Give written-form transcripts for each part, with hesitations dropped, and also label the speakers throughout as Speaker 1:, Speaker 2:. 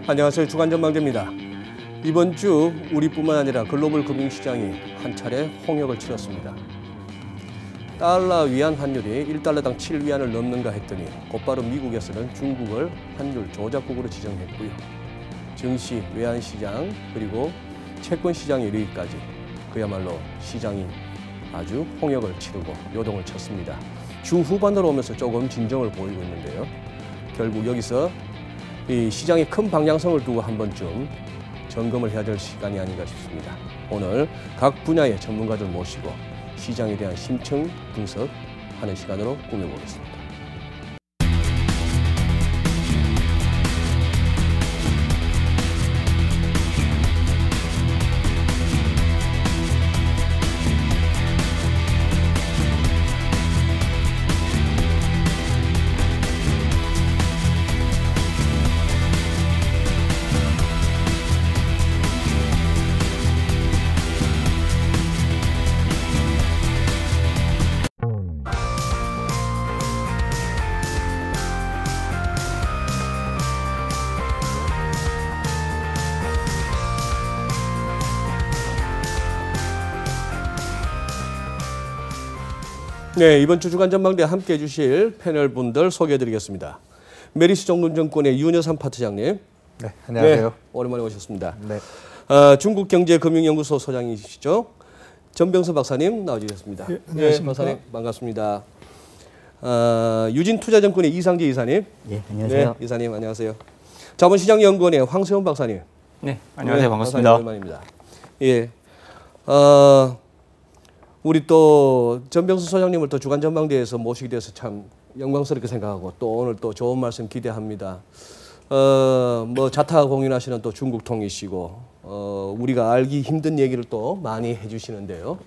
Speaker 1: 안녕하세요. 주간 전망대입니다. 이번 주 우리뿐만 아니라 글로벌 금융시장이 한 차례 홍역을 치렀습니다. 달러 위안 환율이 1달러당 7위안을 넘는가 했더니 곧바로 미국에서는 중국을 환율 조작국으로 지정했고요. 증시, 외환시장, 그리고 채권시장에 이르기까지 그야말로 시장이 아주 홍역을 치르고 요동을 쳤습니다. 주 후반으로 오면서 조금 진정을 보이고 있는데요. 결국 여기서 이 시장의 큰 방향성을 두고 한 번쯤 점검을 해야 될 시간이 아닌가 싶습니다. 오늘 각 분야의 전문가들 모시고 시장에 대한 심층 분석하는 시간으로 꾸며보겠습니다. 네, 이번 주 주간 전망대 함께해 주실 패널 분들 소개해드리겠습니다. 메리스 정론증권의 윤여삼 파트장님.
Speaker 2: 네, 안녕하세요.
Speaker 1: 네, 오랜만에 오셨습니다.
Speaker 2: 네.
Speaker 1: 중국경제금융연구소 소장이시죠. 전병서 박사님 나와주셨습니다.
Speaker 3: 네, 안녕하십니까.
Speaker 1: 네, 박사님 반갑습니다. 유진투자증권의 이상재 이사님.
Speaker 4: 네, 안녕하세요.
Speaker 1: 네, 이사님 안녕하세요. 자본시장연구원의 황세훈 박사님.
Speaker 3: 네, 안녕하세요.
Speaker 1: 네,
Speaker 3: 반갑습니다.
Speaker 1: 박사님 오랜만입니다. 예. 우리 또 전병수 소장님을 또 주간 전망대에서 모시게 돼서 참 영광스럽게 생각하고 또 오늘 또 좋은 말씀 기대합니다. 뭐 자타 공인하시는 또 중국통이시고 우리가 알기 힘든 얘기를 또 많이 해주시는데요.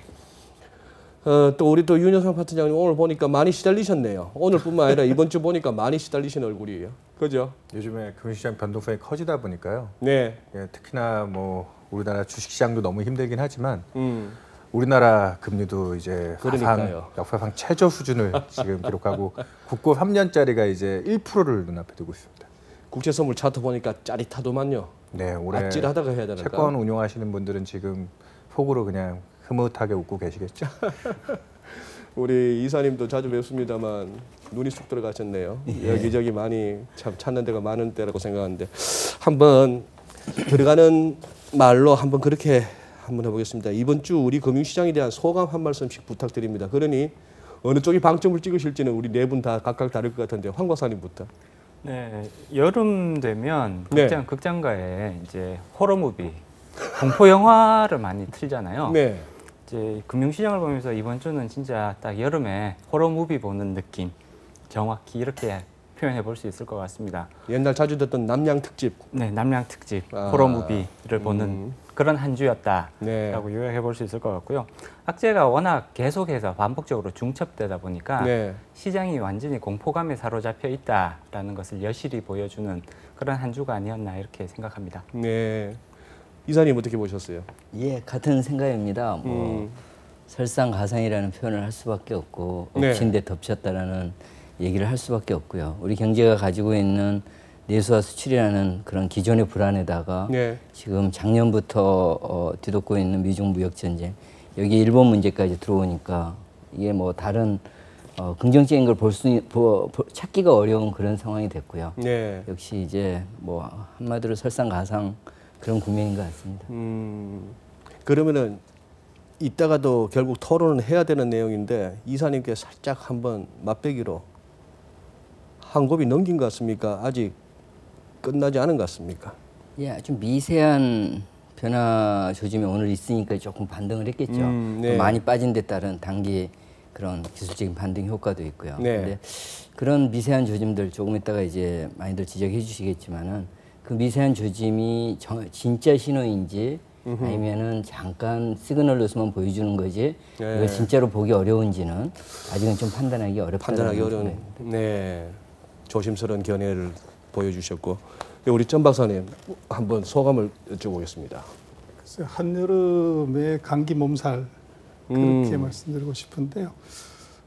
Speaker 1: 또 우리 또 윤여상 파트장님 오늘 보니까 많이 시달리셨네요. 오늘뿐만 아니라 이번 주 보니까 많이 시달리신 얼굴이에요. 그죠?
Speaker 2: 요즘에 금융시장 변동성이 커지다 보니까요.
Speaker 1: 네.
Speaker 2: 예, 특히나 뭐 우리나라 주식시장도 너무 힘들긴 하지만 우리나라 금리도 이제 역사상 최저 수준을 지금 기록하고 국고 3년짜리가 이제 1%를 눈앞에 두고 있습니다.
Speaker 1: 국채선물 차트 보니까 짜릿하더만요.
Speaker 2: 네, 올해
Speaker 1: 아찔하다가 해야 되니까.
Speaker 2: 채권 운용하시는 분들은 지금 속으로 그냥 흐뭇하게 웃고 계시겠죠.
Speaker 1: 우리 이사님도 자주 뵙습니다만 눈이 쑥 들어가셨네요. 예. 여기저기 많이 참 찾는 데가 많은 때라고 생각하는데 한번 들어가는 말로 한번 그렇게 한번 해보겠습니다. 이번 주 우리 금융시장에 대한 소감 한 말씀씩 부탁드립니다. 그러니 어느 쪽이 방점을 찍으실지는 우리 네 분 다 각각 다를 것 같은데 황 박사님부터.
Speaker 3: 네, 여름 되면
Speaker 1: 네.
Speaker 3: 극장가에 이제 호러 무비, 공포 영화를 많이 틀잖아요.
Speaker 1: 네.
Speaker 3: 이제 금융시장을 보면서 이번 주는 진짜 딱 여름에 호러 무비 보는 느낌, 정확히 이렇게 표현해 볼 수 있을 것 같습니다.
Speaker 1: 옛날 자주 듣던 남양 특집.
Speaker 3: 네, 남양 특집 호러 무비를 보는 그런 한 주였다라고
Speaker 1: 네.
Speaker 3: 요약해 볼 수 있을 것 같고요. 악재가 워낙 계속해서 반복적으로 중첩되다 보니까
Speaker 1: 네.
Speaker 3: 시장이 완전히 공포감에 사로잡혀 있다라는 것을 여실히 보여주는 그런 한 주가 아니었나 이렇게 생각합니다.
Speaker 1: 네. 이사님 어떻게 보셨어요?
Speaker 4: 예, 같은 생각입니다. 뭐 설상가상이라는 표현을 할 수밖에 없고
Speaker 1: 네.
Speaker 4: 엎친 데 덮쳤다라는 얘기를 할 수밖에 없고요. 우리 경제가 가지고 있는 내수와 수출이라는 그런 기존의 불안에다가
Speaker 1: 네.
Speaker 4: 지금 작년부터 뒤덮고 있는 미중 무역 전쟁, 여기 일본 문제까지 들어오니까 이게 뭐 다른 긍정적인 걸 찾기가 어려운 그런 상황이 됐고요.
Speaker 1: 네.
Speaker 4: 역시 이제 뭐 한마디로 설상가상 그런 국면인 것 같습니다.
Speaker 1: 그러면은 이따가도 결국 토론을 해야 되는 내용인데 이사님께 살짝 한번 맛배기로 한 곱이 넘긴 것 같습니까? 아직 끝나지 않은 것 같습니까?
Speaker 4: 예, 아주 미세한 변화 조짐이 오늘 있으니까 조금 반등을 했겠죠.
Speaker 1: 네.
Speaker 4: 많이 빠진 데 따른 단기 그런 기술적인 반등 효과도 있고요.
Speaker 1: 네.
Speaker 4: 근데 그런 미세한 조짐들 조금 있다가 이제 많이들 지적해 주시겠지만은 그 미세한 조짐이 진짜 신호인지 아니면은 잠깐 시그널로서만 보여주는 거지
Speaker 1: 네.
Speaker 4: 이거 진짜로 보기 어려운지는 아직은 좀 판단하기 어렵다.
Speaker 1: 판단하기 어려운. 네. 조심스러운 견해를 보여주셨고 우리 전 박사님 한번 소감을 여쭤보겠습니다.
Speaker 5: 글쎄, 한여름의 감기 몸살 그렇게 말씀드리고 싶은데요.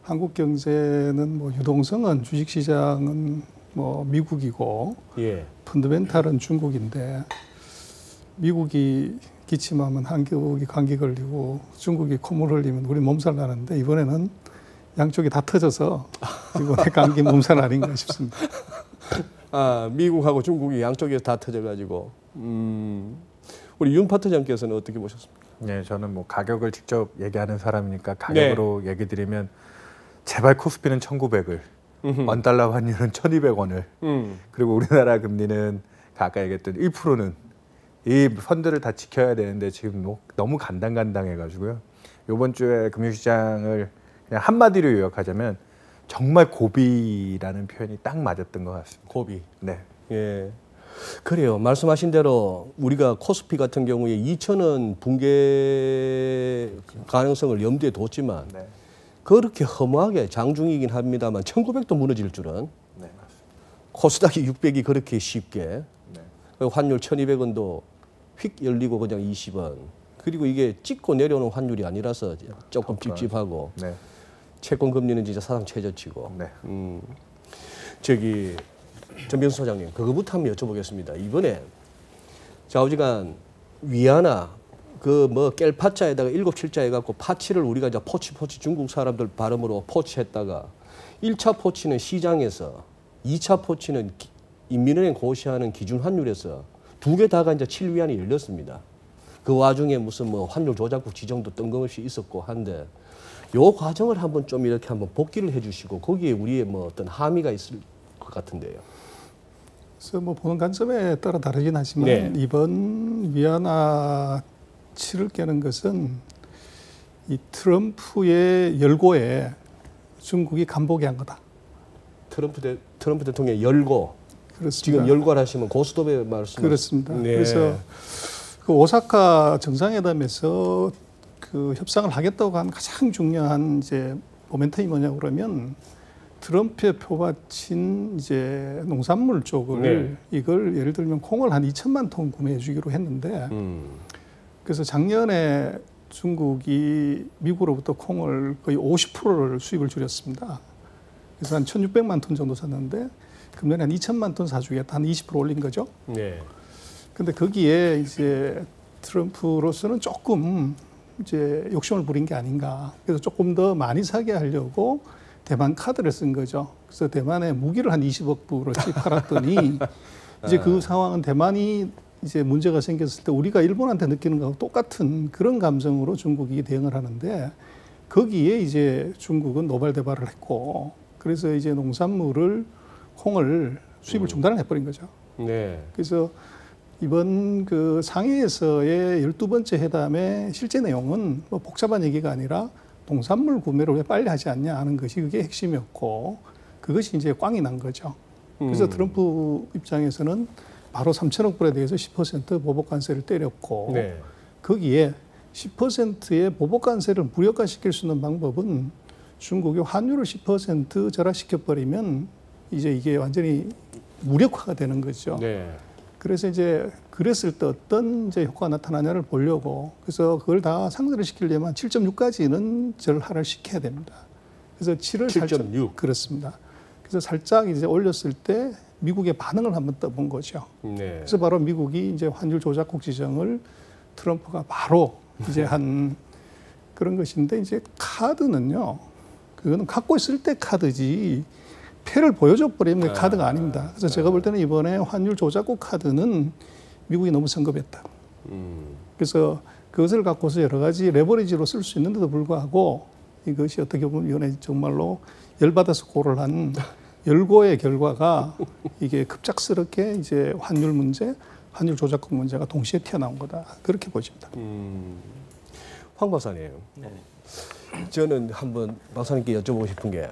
Speaker 5: 한국 경제는 뭐 유동성은 주식시장은 뭐 미국이고
Speaker 1: 예.
Speaker 5: 펀더멘탈은 중국인데 미국이 기침하면 한국이 감기 걸리고 중국이 콧물 흘리면 우리 몸살 나는데 이번에는 양쪽이 다 터져서 이번에 감기 몸살 아닌가 싶습니다.
Speaker 1: 아, 미국하고 중국이 양쪽에서 다 터져가지고 우리 윤 파트장께서는 어떻게 보셨습니까?
Speaker 2: 네, 저는 뭐 가격을 직접 얘기하는 사람이니까 가격으로 얘기 드리면 제발 코스피는 1,900을, 원달러 환율은 1,200원을, 그리고 우리나라 금리는 아까 얘기했던 1%는 이 펀드를 다 지켜야 되는데 지금 너무 간당간당해가지고요. 이번 주에 금융시장을 그냥 한마디로 요약하자면 정말 고비라는 표현이 딱 맞았던 것 같습니다.
Speaker 1: 고비.
Speaker 2: 네.
Speaker 1: 예. 그래요. 말씀하신 대로 우리가 코스피 같은 경우에 2,000원 붕괴 가능성을 염두에 뒀지만
Speaker 2: 네.
Speaker 1: 그렇게 허무하게 장중이긴 합니다만 1,900도 무너질 줄은
Speaker 2: 네, 맞습니다.
Speaker 1: 코스닥이 600이 그렇게 쉽게
Speaker 2: 네.
Speaker 1: 환율 1,200원도 휙 열리고 그냥 20원. 그리고 이게 찍고 내려오는 환율이 아니라서 조금 찝찝하고
Speaker 2: 네.
Speaker 1: 채권 금리는 진짜 사상 최저치고.
Speaker 2: 네.
Speaker 1: 저기 전병수 소장님 그거부터 한번 여쭤보겠습니다. 이번에 좌우지간 위안화 그 뭐 깰파자에다가 7, 7자 해갖고 파치를 우리가 이제 포치 중국 사람들 발음으로 포치했다가 1차 포치는 시장에서 2차 포치는 인민은행 고시하는 기준 환율에서 두 개 다가 이제 7위안이 열렸습니다. 그 와중에 무슨 뭐 환율 조작국 지정도 뜬금없이 있었고 한데 요 과정을 한번 좀 이렇게 한번 복기를 해주시고 거기에 우리의 뭐 어떤 함의가 있을 것 같은데요.
Speaker 5: 그래서 뭐 보는 관점에 따라 다르긴 하지만
Speaker 1: 네.
Speaker 5: 이번 위안화 치를 깨는 것은 이 트럼프의 열고에 중국이 간보게 한 거다.
Speaker 1: 트럼프 대통령이 열고
Speaker 5: 그렇습니다.
Speaker 1: 지금 열과하시면 고스톱의 말씀.
Speaker 5: 그렇습니다.
Speaker 1: 네.
Speaker 5: 그래서 그 오사카 정상회담에서 그 협상을 하겠다고 한 가장 중요한 이제 모멘텀이 뭐냐 그러면 트럼프에 표바친 이제 농산물 쪽을 이걸 예를 들면 콩을 한 2천만 톤 구매해 주기로 했는데 그래서 작년에 중국이 미국으로부터 콩을 거의 50%를 수입을 줄였습니다. 그래서 한 1,600만 톤 정도 샀는데 금년에 한 2천만 톤 사주겠다 한 20% 올린 거죠.
Speaker 1: 네.
Speaker 5: 근데 거기에 이제 트럼프로서는 조금 이제 욕심을 부린 게 아닌가. 그래서 조금 더 많이 사게 하려고 대만 카드를 쓴 거죠. 그래서 대만에 무기를 한 20억 불어치 팔았더니 이제 그 상황은 대만이 이제 문제가 생겼을 때 우리가 일본한테 느끼는 거하고 똑같은 그런 감정으로 중국이 대응을 하는데 거기에 이제 중국은 노발대발을 했고 그래서 이제 농산물을 콩을 수입을 중단을 해버린 거죠.
Speaker 1: 네.
Speaker 5: 그래서 이번 그 상해에서의 12번째 회담의 실제 내용은 뭐 복잡한 얘기가 아니라 농산물 구매를 왜 빨리 하지 않냐 하는 것이 그게 핵심이었고 그것이 이제 꽝이 난 거죠. 그래서 트럼프 입장에서는 바로 3천억 불에 대해서 10% 보복 관세를 때렸고
Speaker 1: 네.
Speaker 5: 거기에 10%의 보복 관세를 무력화시킬 수 있는 방법은 중국이 환율을 10% 절하시켜버리면 이제 이게 완전히 무력화가 되는 거죠.
Speaker 1: 네.
Speaker 5: 그래서 이제 그랬을 때 어떤 이제 효과가 나타나냐를 보려고 그래서 그걸 다 상쇄를 시키려면 7.6까지는 절하를 시켜야 됩니다. 그래서 7을
Speaker 1: 7.6.
Speaker 5: 살짝 그렇습니다. 그래서 살짝 이제 올렸을 때 미국의 반응을 한번 떠본 거죠.
Speaker 1: 네.
Speaker 5: 그래서 바로 미국이 이제 환율 조작국 지정을 트럼프가 바로 이제 한 그런 것인데 이제 카드는요. 그거는 갖고 있을 때 카드지 패를 보여줘 버리면 카드가 아닙니다. 그래서 제가 볼 때는 이번에 환율 조작국 카드는 미국이 너무 성급했다. 그래서 그것을 갖고서 여러 가지 레버리지로 쓸 수 있는데도 불구하고 이것이 어떻게 보면 이번에 정말로 열받아서 고를 한 열고의 결과가 이게 급작스럽게 이제 환율 문제, 환율 조작국 문제가 동시에 튀어나온 거다. 그렇게 보십니다.
Speaker 1: 황 박사님.
Speaker 3: 네.
Speaker 1: 저는 한번 박사님께 여쭤보고 싶은 게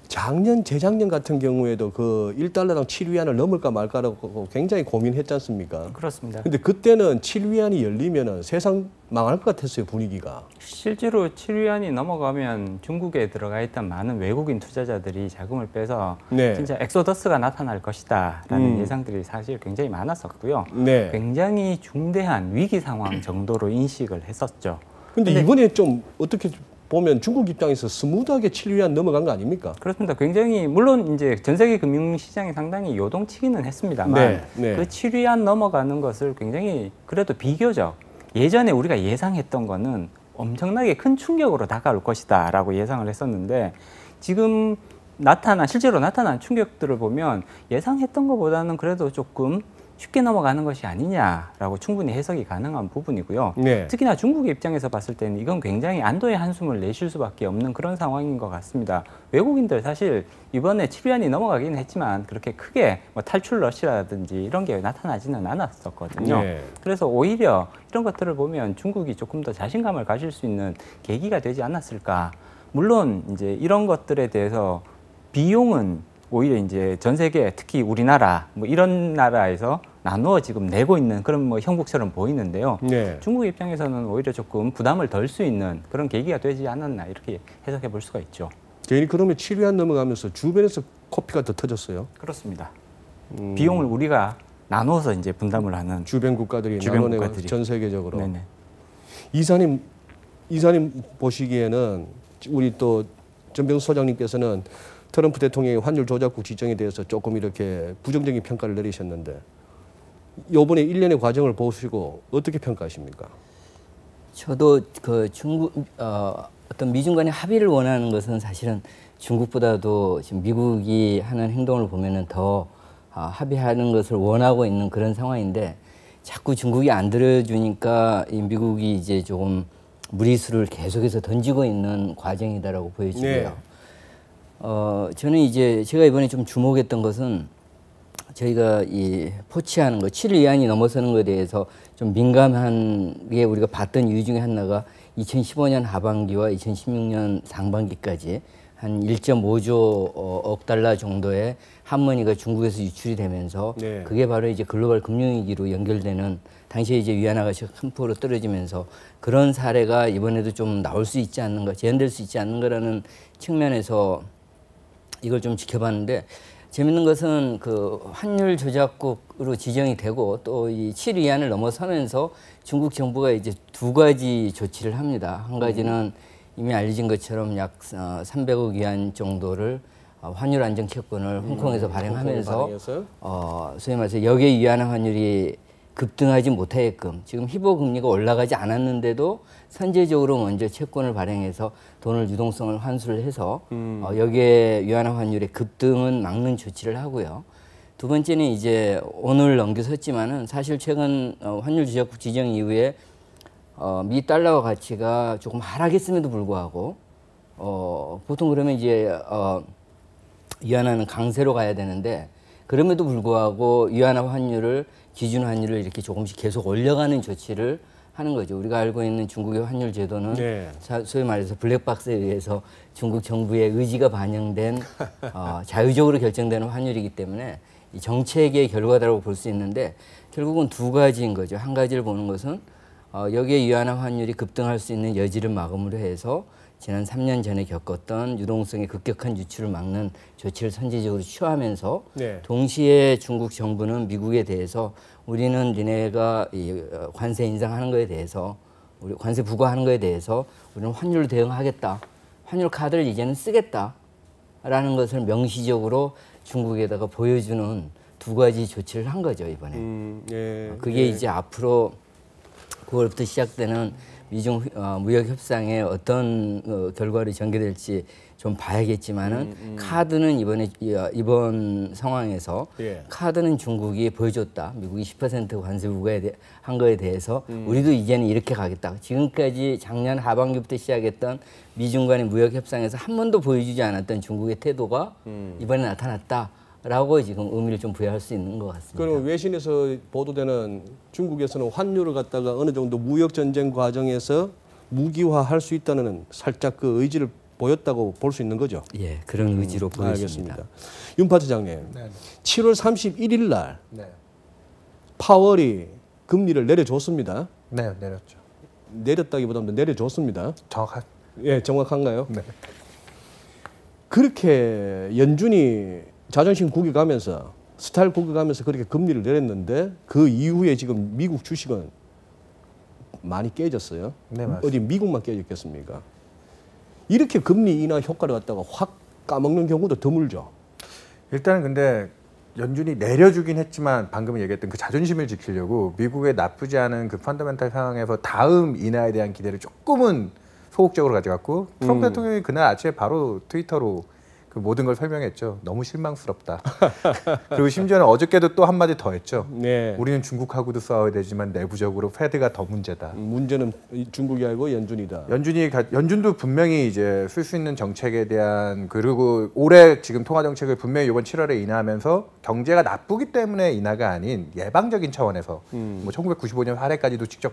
Speaker 1: 작년, 재작년 같은 경우에도 그 1달러당 7위안을 넘을까 말까라고 굉장히 고민했지 않습니까?
Speaker 3: 그렇습니다.
Speaker 1: 근데 그때는 7위안이 열리면은 세상 망할 것 같았어요, 분위기가.
Speaker 3: 실제로 7위안이 넘어가면 중국에 들어가 있던 많은 외국인 투자자들이 자금을 빼서
Speaker 1: 네.
Speaker 3: 진짜 엑소더스가 나타날 것이다라는 예상들이 사실 굉장히 많았었고요.
Speaker 1: 네.
Speaker 3: 굉장히 중대한 위기 상황 정도로 인식을 했었죠.
Speaker 1: 근데 이번에 좀 어떻게 보면 중국 입장에서 스무드하게 7위안 넘어간 거 아닙니까?
Speaker 3: 그렇습니다. 굉장히 물론 이제 전 세계 금융시장이 상당히 요동치기는 했습니다만 그 7위안 넘어가는 것을 굉장히 그래도 비교적 예전에 우리가 예상했던 거는 엄청나게 큰 충격으로 다가올 것이다라고 예상을 했었는데 지금 실제로 나타난 충격들을 보면 예상했던 것보다는 그래도 조금 쉽게 넘어가는 것이 아니냐라고 충분히 해석이 가능한 부분이고요. 특히나 중국의 입장에서 봤을 때는 이건 굉장히 안도의 한숨을 내쉴 수밖에 없는 그런 상황인 것 같습니다. 외국인들 사실 이번에 7위안이 넘어가긴 했지만 그렇게 크게 뭐 탈출 러시라든지 이런 게 나타나지는 않았었거든요. 그래서 오히려 이런 것들을 보면 중국이 조금 더 자신감을 가질 수 있는 계기가 되지 않았을까. 물론 이제 이런 것들에 대해서 비용은 오히려 이제 전 세계 특히 우리나라 뭐 이런 나라에서 나누어 지금 내고 있는 그런 뭐 형국처럼 보이는데요. 중국 입장에서는 오히려 조금 부담을 덜 수 있는 그런 계기가 되지 않았나 이렇게 해석해 볼 수가 있죠.
Speaker 1: 괜히 그러면 7위안 넘어가면서 주변에서 코피가 더 터졌어요.
Speaker 3: 그렇습니다. 비용을 우리가 나눠서 이제 분담을 하는
Speaker 1: 주변 국가들이 나눠내고 전 세계적으로.
Speaker 3: 네네.
Speaker 1: 이사님 보시기에는 우리 또 전병수 소장님께서는 트럼프 대통령의 환율 조작국 지정에 대해서 조금 이렇게 부정적인 평가를 내리셨는데 이번에 일련의 과정을 보시고 어떻게 평가하십니까?
Speaker 4: 저도 그 중국 어떤 미중 간의 합의를 원하는 것은 사실은 중국보다도 지금 미국이 하는 행동을 보면은 더 합의하는 것을 원하고 있는 그런 상황인데 자꾸 중국이 안 들어주니까 이 미국이 이제 조금 무리수를 계속해서 던지고 있는 과정이다라고 보여지고요. 저는 이제 제가 이번에 좀 주목했던 것은 저희가 이 포치하는 거, 7위안이 넘어서는 것에 대해서 좀 민감한 게 우리가 봤던 이유 중에 하나가 2015년 하반기와 2016년 상반기까지 한 1.5조 억 달러 정도의 한머니가 중국에서 유출이 되면서 그게 바로 이제 글로벌 금융위기로 연결되는 당시에 이제 위안화가 큰 폭으로 떨어지면서 그런 사례가 이번에도 좀 나올 수 있지 않는가, 재현될 수 있지 않는가라는 측면에서 이걸 좀 지켜봤는데 재밌는 것은 그 환율 조작국으로 지정이 되고 또 이 7위안을 넘어서면서 중국 정부가 이제 두 가지 조치를 합니다. 한 가지는 이미 알려진 것처럼 약 300억 위안 정도를 환율 안정 채권을 홍콩에서 발행하면서 소위 말해서 역의 위안화 환율이 급등하지 못하게끔 지금 희보 금리가 올라가지 않았는데도 선제적으로 먼저 채권을 발행해서 돈을 유동성을 환수를 해서 역의 위안화 환율의 급등은 막는 조치를 하고요. 두 번째는 이제 오늘 넘겨섰지만은 사실 최근 환율 조작국 지정 이후에 미 달러 가치가 조금 하락했음에도 불구하고 보통 그러면 이제 위안화는 강세로 가야 되는데 그럼에도 불구하고 위안화 환율을 기준 환율을 이렇게 조금씩 계속 올려가는 조치를 하는 거죠. 우리가 알고 있는 중국의 환율 제도는 소위 말해서 블랙박스에 의해서 중국 정부의 의지가 반영된 자유적으로 결정되는 환율이기 때문에 이 정책의 결과다라고 볼 수 있는데 결국은 두 가지인 거죠. 한 가지를 보는 것은 여기에 위안화 환율이 급등할 수 있는 여지를 막음으로 해서 지난 3년 전에 겪었던 유동성의 급격한 유출을 막는 조치를 선제적으로 취하면서 동시에 중국 정부는 미국에 대해서 우리는 니네가 이 관세 인상하는 거에 대해서 우리 관세 부과하는 거에 대해서 우리는 환율로 대응하겠다. 환율 카드를 이제는 쓰겠다라는 것을 명시적으로 중국에다가 보여주는 두 가지 조치를 한 거죠 이번에. 그게 이제 앞으로 9월부터 시작되는 미중 무역 협상에 어떤 결과를 전개될지 좀 봐야겠지만은 카드는 이번 상황에서 카드는 중국이 보여줬다. 미국이 10% 관세 부과한 거에 대해서 우리도 이제는 이렇게 가겠다. 지금까지 작년 하반기부터 시작했던 미중 간의 무역 협상에서 한 번도 보여주지 않았던 중국의 태도가 이번에 나타났다라고 지금 의미를 좀 부여할 수 있는 것 같습니다.
Speaker 1: 그럼 외신에서 보도되는 중국에서는 환율을 갖다가 어느 정도 무역 전쟁 과정에서 무기화할 수 있다는 살짝 그 의지를 보였다고 볼 수 있는 거죠.
Speaker 4: 예, 그런 의지로 보였습니다.
Speaker 1: 알겠습니다. 윤 파트장님, 7월 31일 날 파월이 금리를 내려줬습니다.
Speaker 2: 네, 내렸죠.
Speaker 1: 내렸다기보다는 내려줬습니다.
Speaker 2: 정확한.
Speaker 1: 예, 정확한가요?
Speaker 2: 네.
Speaker 1: 그렇게 연준이 자존심 구겨가면서 스타일 구겨가면서 그렇게 금리를 내렸는데 그 이후에 지금 미국 주식은 많이 깨졌어요.
Speaker 2: 네, 맞습니다.
Speaker 1: 어디 미국만 깨졌겠습니까? 이렇게 금리 인하 효과를 갖다가 확 까먹는 경우도 드물죠.
Speaker 2: 일단은 근데 연준이 내려주긴 했지만 방금 얘기했던 그 자존심을 지키려고 미국의 나쁘지 않은 그 펀더멘탈 상황에서 다음 인하에 대한 기대를 조금은 소극적으로 가져갔고 트럼프 대통령이 그날 아침에 바로 트위터로 그 모든 걸 설명했죠. 너무 실망스럽다. 그리고 심지어는 어저께도 또 한마디 더 했죠.
Speaker 1: 네.
Speaker 2: 우리는 중국하고도 싸워야 되지만 내부적으로 패드가 더 문제다.
Speaker 1: 문제는 중국이 아니고 연준이다.
Speaker 2: 연준도 분명히 이제 쓸 수 있는 정책에 대한 그리고 올해 지금 통화 정책을 분명히 이번 7월에 인하하면서 경제가 나쁘기 때문에 인하가 아닌 예방적인 차원에서 뭐 1995년 할애까지도 직접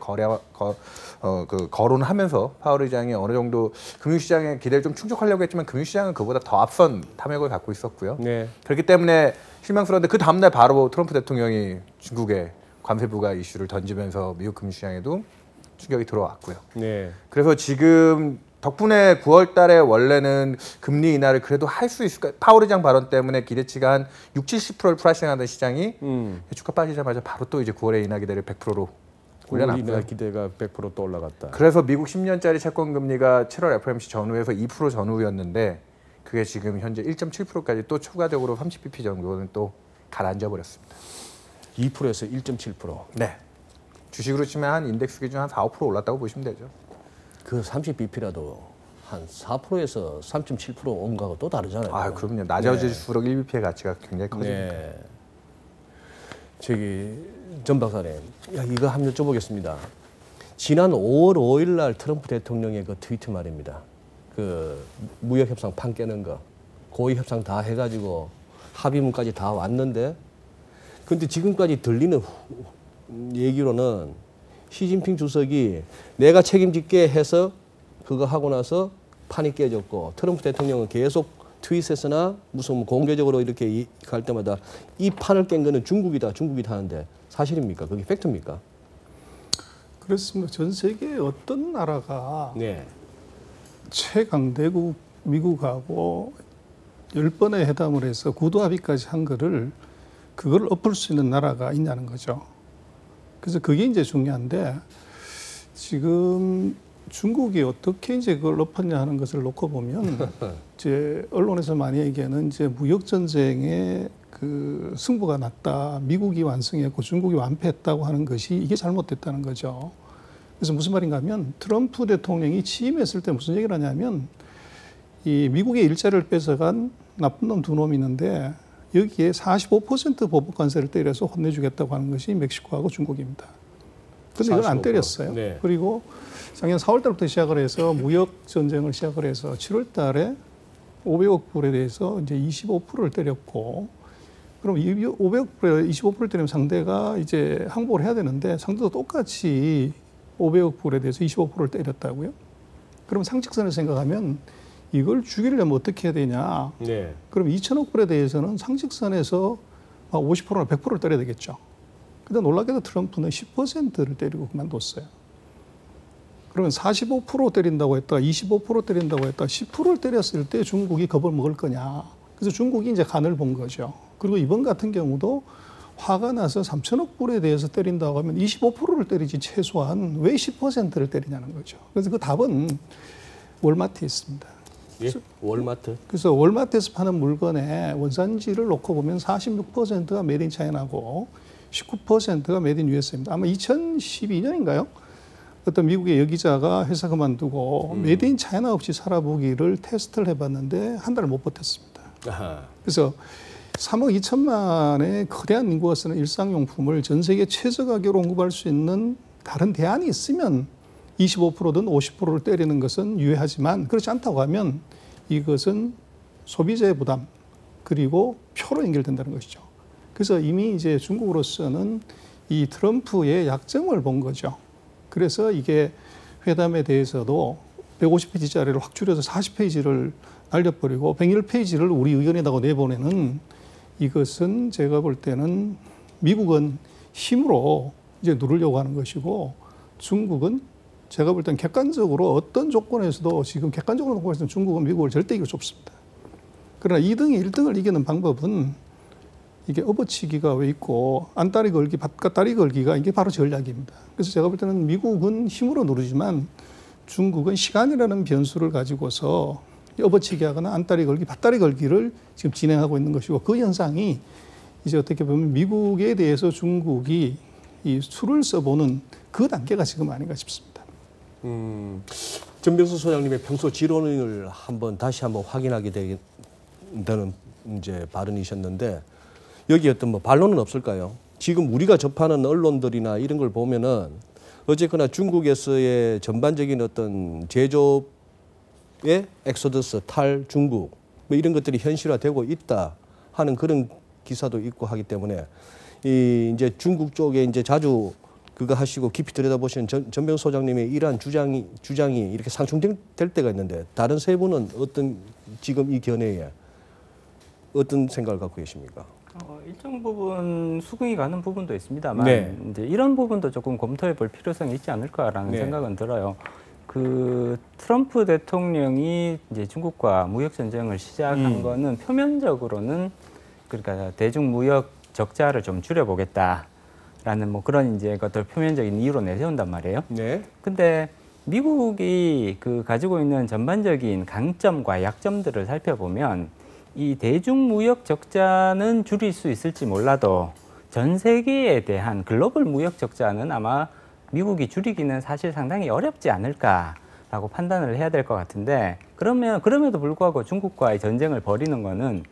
Speaker 2: 거론하면서 파월 의장이 어느 정도 금융시장의 기대를 좀 충족하려고 했지만 금융시장은 그보다 더 앞선 탐욕을 갖고 있었고요. 네. 그렇기 때문에 실망스러운데 그 다음날 바로 트럼프 대통령이 중국의 관세부가 이슈를 던지면서 미국 금융시장에도 충격이 들어왔고요. 네. 그래서 지금 덕분에 9월 달에 원래는 금리 인하를 그래도 할 수 있을까? 파월 의장 발언 때문에 기대치가 한 60~70%를 프라이싱하던 시장이 주가 빠지자마자 바로 또 이제 9월에 인하 기대를 100%로 올려놨고요.
Speaker 1: 인하 기대가 100% 또 올라갔다.
Speaker 2: 그래서 미국 10년짜리 채권 금리가 7월 FOMC 전후에서 2% 전후였는데 그게 지금 현재 1.7%까지 또 추가적으로 30bp 정도는 또 가라앉아 버렸습니다.
Speaker 1: 2%에서 1.7%.
Speaker 2: 네. 주식으로 치면 한 인덱스 기준 한 4~5% 올랐다고 보시면 되죠.
Speaker 1: 그 30bp라도 한 4%에서 3.7% 온 거하고 또 다르잖아요.
Speaker 2: 아, 그럼요. 낮아질수록 1bp의 가치가 굉장히 커지니까. 네.
Speaker 1: 저기 전 박사님, 이거 한번 여쭤보겠습니다. 지난 5월 5일 날 트럼프 대통령의 그 트위트 말입니다. 그 무역 협상 판 깨는 거, 고위 협상 다 해가지고 합의문까지 다 왔는데, 근데 지금까지 들리는 얘기로는 시진핑 주석이 내가 책임질게 해서 그거 하고 나서 판이 깨졌고, 트럼프 대통령은 계속 트윗에서나 무슨 공개적으로 이렇게 갈 때마다 이 판을 깬 거는 중국이다 하는데 사실입니까? 그게 팩트입니까?
Speaker 5: 그렇습니다. 전 세계 어떤 나라가
Speaker 1: 네.
Speaker 5: 최강대국 미국하고 10번의 회담을 해서 구도 합의까지 한 거를 그걸 엎을 수 있는 나라가 있냐는 거죠. 그래서 그게 이제 중요한데 지금 중국이 어떻게 이제 그걸 엎었냐 하는 것을 놓고 보면 이제 언론에서 많이 얘기하는 이제 무역 전쟁에 그 승부가 났다. 미국이 완승했고 중국이 완패했다고 하는 것이 이게 잘못됐다는 거죠. 그래서 무슨 말인가 하면 트럼프 대통령이 취임했을 때 무슨 얘기를 하냐면 이 미국의 일자리를 뺏어간 나쁜 놈 두 놈이 있는데 여기에 45% 보복 관세를 때려서 혼내주겠다고 하는 것이 멕시코하고 중국입니다. 그런데 이걸 안 때렸어요. 네. 그리고 작년 4월 달부터 시작을 해서 무역 전쟁을 시작을 해서 7월 달에 500억 불에 대해서 이제 25%를 때렸고 그럼 500억 불에 25%를 때리면 상대가 이제 항복을 해야 되는데 상대도 똑같이 500억 불에 대해서 25%를 때렸다고요. 그럼 상식선을 생각하면 이걸 죽이려면 어떻게 해야 되냐. 네. 그럼 2천억 불에 대해서는 상식선에서 50%나 100%를 때려야 되겠죠. 근데 놀랍게도 트럼프는 10%를 때리고 그만뒀어요. 그러면 45% 때린다고 했다, 25% 때린다고 했다, 10%를 때렸을 때 중국이 겁을 먹을 거냐. 그래서 중국이 이제 간을 본 거죠. 그리고 이번 같은 경우도 화가 나서 3천억 불에 대해서 때린다고 하면 25%를 때리지 최소한 왜 10%를 때리냐는 거죠. 그래서 그 답은 월마트에 있습니다.
Speaker 1: 예? 월마트?
Speaker 5: 그래서 월마트에서 파는 물건의 원산지를 놓고 보면 46%가 메이드 인 차이나고 19%가 메이드 인 USA입니다. 아마 2012년인가요? 어떤 미국의 여기자가 회사 그만두고 메이드 인 차이나 없이 살아보기를 테스트를 해봤는데 한 달을 못 버텼습니다. 아하. 그래서 3억 2천만의 거대한 인구가 쓰는 일상용품을 전 세계 최저 가격으로 공급할 수 있는 다른 대안이 있으면 25%든 50%를 때리는 것은 유효하지만 그렇지 않다고 하면 이것은 소비자의 부담 그리고 표로 연결된다는 것이죠. 그래서 이미 이제 중국으로서는 이 트럼프의 약점을 본 거죠. 그래서 이게 회담에 대해서도 150페이지짜리를 확 줄여서 40페이지를 날려버리고 101페이지를 우리 의견에다가 내보내는 이것은 제가 볼 때는 미국은 힘으로 이제 누르려고 하는 것이고 중국은 제가 볼 때는 객관적으로 어떤 조건에서도 지금 객관적으로 놓고 있으면 중국은 미국을 절대 이길 수 없습니다. 그러나 2등이 1등을 이기는 방법은 이게 업어치기가 왜 있고 안다리 걸기, 밭다리 걸기가 이게 바로 전략입니다. 그래서 제가 볼 때는 미국은 힘으로 누르지만 중국은 시간이라는 변수를 가지고서 업어치기 하거나 안다리 걸기, 밭다리 걸기를 지금 진행하고 있는 것이고 그 현상이 이제 어떻게 보면 미국에 대해서 중국이 이 수를 써보는 그 단계가 지금 아닌가 싶습니다.
Speaker 1: 전병수 소장님의 평소 지론을 다시 한번 확인하게 되는 이제 발언이셨는데 여기 어떤 뭐 반론은 없을까요? 지금 우리가 접하는 언론들이나 이런 걸 보면은 어쨌거나 중국에서의 전반적인 어떤 제조업의 엑소더스 탈 중국 뭐 이런 것들이 현실화되고 있다 하는 그런 기사도 있고 하기 때문에 이제 중국 쪽에 이제 자주 그거 하시고 깊이 들여다보시는 전병수 소장님의 이러한 주장이 이렇게 상충될 때가 있는데 다른 세 분은 어떤 지금 이 견해에 어떤 생각을 갖고 계십니까?
Speaker 3: 일정 부분 수긍이 가는 부분도 있습니다만 이제 이런 부분도 조금 검토해 볼 필요성이 있지 않을까라는 생각은 들어요. 그 트럼프 대통령이 이제 중국과 무역 전쟁을 시작한 거는 표면적으로는 그러니까 대중 무역 적자를 좀 줄여보겠다라는 뭐 그런 이제 것들 표면적인 이유로 내세운단 말이에요. 근데 미국이 그 가지고 있는 전반적인 강점과 약점들을 살펴보면 이 대중무역 적자는 줄일 수 있을지 몰라도 전 세계에 대한 글로벌 무역 적자는 아마 미국이 줄이기는 사실 상당히 어렵지 않을까라고 판단을 해야 될 것 같은데 그럼에도 불구하고 중국과의 전쟁을 벌이는 거는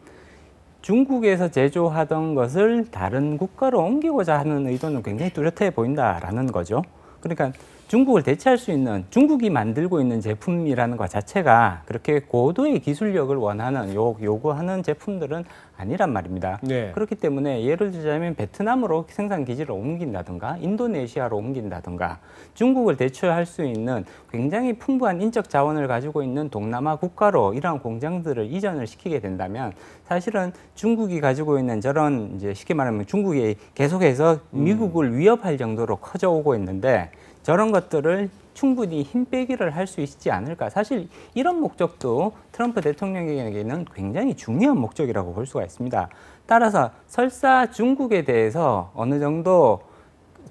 Speaker 3: 중국에서 제조하던 것을 다른 국가로 옮기고자 하는 의도는 굉장히 뚜렷해 보인다라는 거죠. 그러니까 중국을 대체할 수 있는 중국이 만들고 있는 제품이라는 것 자체가 그렇게 고도의 기술력을 원하는 요구하는 제품들은 아니란 말입니다. 그렇기 때문에 예를 들자면 베트남으로 생산 기지를 옮긴다든가 인도네시아로 옮긴다든가 중국을 대체할 수 있는 굉장히 풍부한 인적 자원을 가지고 있는 동남아 국가로 이러한 공장들을 이전을 시키게 된다면 사실은 중국이 가지고 있는 저런 이제 쉽게 말하면 중국이 계속해서 미국을 위협할 정도로 커져오고 있는데 저런 것들을 충분히 힘 빼기를 할 수 있지 않을까. 사실 이런 목적도 트럼프 대통령에게는 굉장히 중요한 목적이라고 볼 수가 있습니다. 따라서 설사 중국에 대해서 어느 정도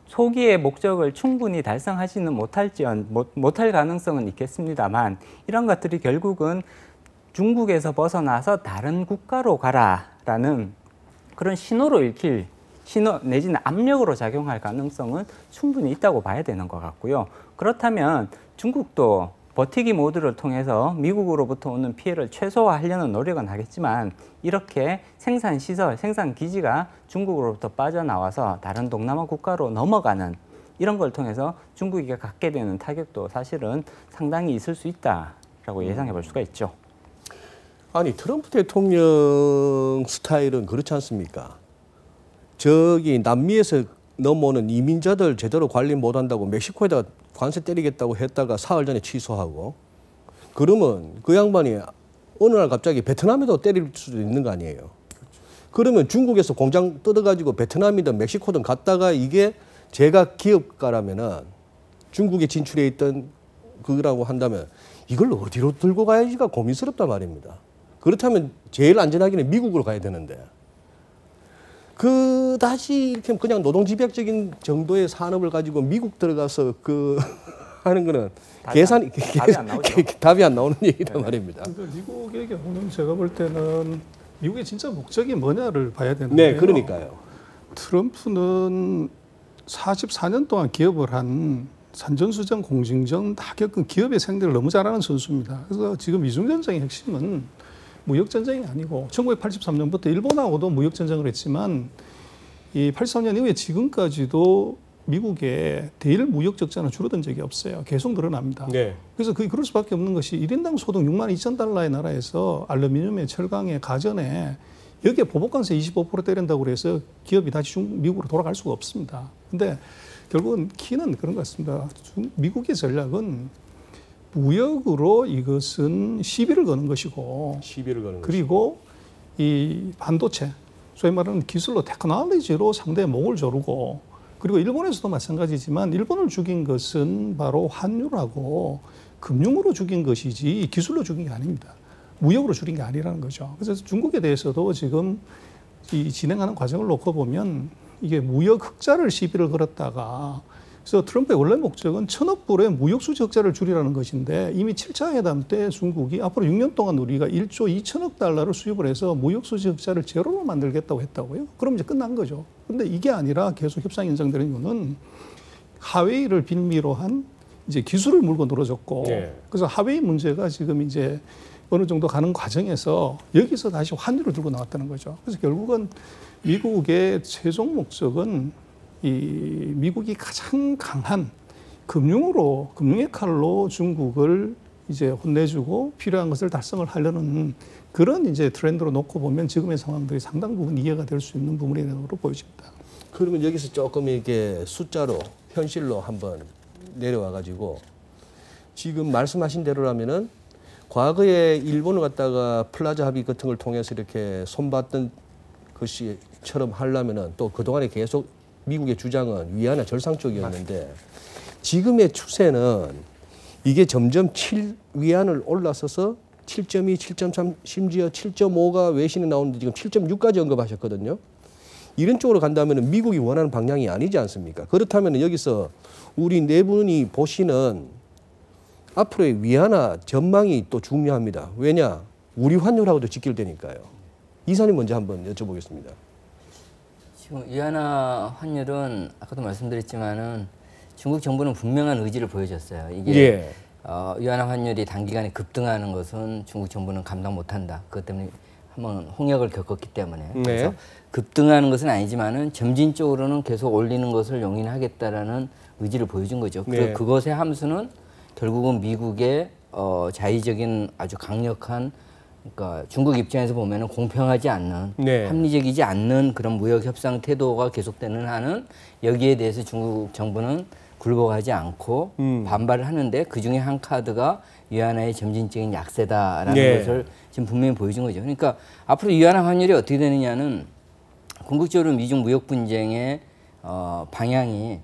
Speaker 3: 초기의 목적을 충분히 달성하지는 못할 가능성은 있겠습니다만 이런 것들이 결국은 중국에서 벗어나서 다른 국가로 가라라는 그런 신호로 읽힐 내지는 압력으로 작용할 가능성은 충분히 있다고 봐야 되는 것 같고요. 그렇다면 중국도 버티기 모드를 통해서 미국으로부터 오는 피해를 최소화하려는 노력은 하겠지만 이렇게 생산시설, 생산기지가 중국으로부터 빠져나와서 다른 동남아 국가로 넘어가는 이런 걸 통해서 중국이 갖게 되는 타격도 사실은 상당히 있을 수 있다라고 예상해 볼 수가 있죠.
Speaker 1: 아니 트럼프 대통령 스타일은 그렇지 않습니까? 저기 남미에서 넘어오는 이민자들 제대로 관리 못한다고 멕시코에다가 관세 때리겠다고 했다가 사흘 전에 취소하고 그러면 그 양반이 어느 날 갑자기 베트남에도 때릴 수도 있는 거 아니에요. 그러면 중국에서 공장 뜯어가지고 베트남이든 멕시코든 갔다가 이게 제가 기업가라면은 중국에 진출해 있던 그거라고 한다면 이걸 어디로 들고 가야지가 고민스럽단 말입니다. 그렇다면 제일 안전하기는 미국으로 가야 되는데 다시 이렇게 그냥 노동집약적인 정도의 산업을 가지고 미국 들어가서 하는 거는 답이 안 나오는 얘기단 말입니다.
Speaker 5: 그러니까 미국의 경우는 제가 볼 때는 미국의 진짜 목적이 뭐냐를 봐야 되는데요.
Speaker 1: 네, 그러니까요.
Speaker 5: 트럼프는 44년 동안 기업을 한 산전수전, 공징전 다 겪은 기업의 생태를 너무 잘 아는 선수입니다. 그래서 지금 미중전쟁의 핵심은 무역전쟁이 아니고 1983년부터 일본하고도 무역전쟁을 했지만 이 83년 이후에 지금까지도 미국의 대일 무역 적자는 줄어든 적이 없어요. 계속 늘어납니다. 그래서 그럴 수밖에 없는 것이 1인당 소득 62,000달러의 나라에서 알루미늄에 철강에 가전에 여기에 보복관세 25% 때린다고 그래서 기업이 다시 미국으로 돌아갈 수가 없습니다. 근데 결국은 키는 그런 것 같습니다. 미국의 전략은 무역으로 이것은 시비를 거는 것이고 그리고 이 반도체 소위 말하는 기술로 테크놀로지로 상대의 목을 조르고 그리고 일본에서도 마찬가지지만 일본을 죽인 것은 바로 환율하고 금융으로 죽인 것이지 기술로 죽인 게 아닙니다. 무역으로 죽인 게 아니라는 거죠. 그래서 중국에 대해서도 지금 이 진행하는 과정을 놓고 보면 이게 무역 흑자를 시비를 걸었다가 그래서 트럼프의 원래 목적은 1,000억 불의 무역수지 적자를 줄이라는 것인데 이미 7차 회담 때 중국이 앞으로 6년 동안 우리가 1조 2천억 달러를 수입을 해서 무역수지 적자를 제로로 만들겠다고 했다고요. 그럼 이제 끝난 거죠. 근데 이게 아니라 계속 협상이 연장되는 이유는 하웨이를 빌미로 한 이제 기술을 물고 늘어졌고 그래서 하웨이 문제가 지금 이제 어느 정도 가는 과정에서 여기서 다시 환율을 들고 나왔다는 거죠. 그래서 결국은 미국의 최종 목적은 이 미국이 가장 강한 금융의 칼로 중국을 이제 혼내주고 필요한 것을 달성을 하려는 그런 이제 트렌드로 놓고 보면 지금의 상황들이 상당 부분 이해가 될 수 있는 부분이라고 보여집니다.
Speaker 1: 그러면 여기서 조금 이렇게 숫자로 현실로 한번 내려와 가지고 지금 말씀하신 대로라면은 과거에 일본을 갖다가 플라자 합의 같은 걸 통해서 이렇게 손봤던 것이처럼 하려면은 또 그동안에 계속 미국의 주장은 위안화 절상 쪽이었는데 지금의 추세는 이게 점점 위안을 올라서서 7.2, 7.3, 심지어 7.5가 외신에 나오는데 지금 7.6까지 언급하셨거든요. 이런 쪽으로 간다면 미국이 원하는 방향이 아니지 않습니까? 그렇다면 여기서 우리 네 분이 보시는 앞으로의 위안화 전망이 또 중요합니다. 왜냐? 우리 환율하고도 직결되니까요. 이사님 먼저 한번 여쭤보겠습니다.
Speaker 4: 지금 위안화 환율은 아까도 말씀드렸지만은 중국 정부는 분명한 의지를 보여줬어요. 이게 위안화 환율이 단기간에 급등하는 것은 중국 정부는 감당 못한다. 그것 때문에 한번 홍역을 겪었기 때문에 그래서 급등하는 것은 아니지만은 점진적으로는 계속 올리는 것을 용인하겠다라는 의지를 보여준 거죠. 그래서 그것의 함수는 결국은 미국의 자의적인 아주 강력한 그러니까 중국 입장에서 보면은 공평하지 않는 합리적이지 않는 그런 무역 협상 태도가 계속되는 한은 여기에 대해서 중국 정부는 굴복하지 않고 반발을 하는데 그 중에 한 카드가 위안화의 점진적인 약세다라는 것을 지금 분명히 보여준 거죠. 그러니까 앞으로 위안화 환율이 어떻게 되느냐는 궁극적으로 미중 무역 분쟁의 방향이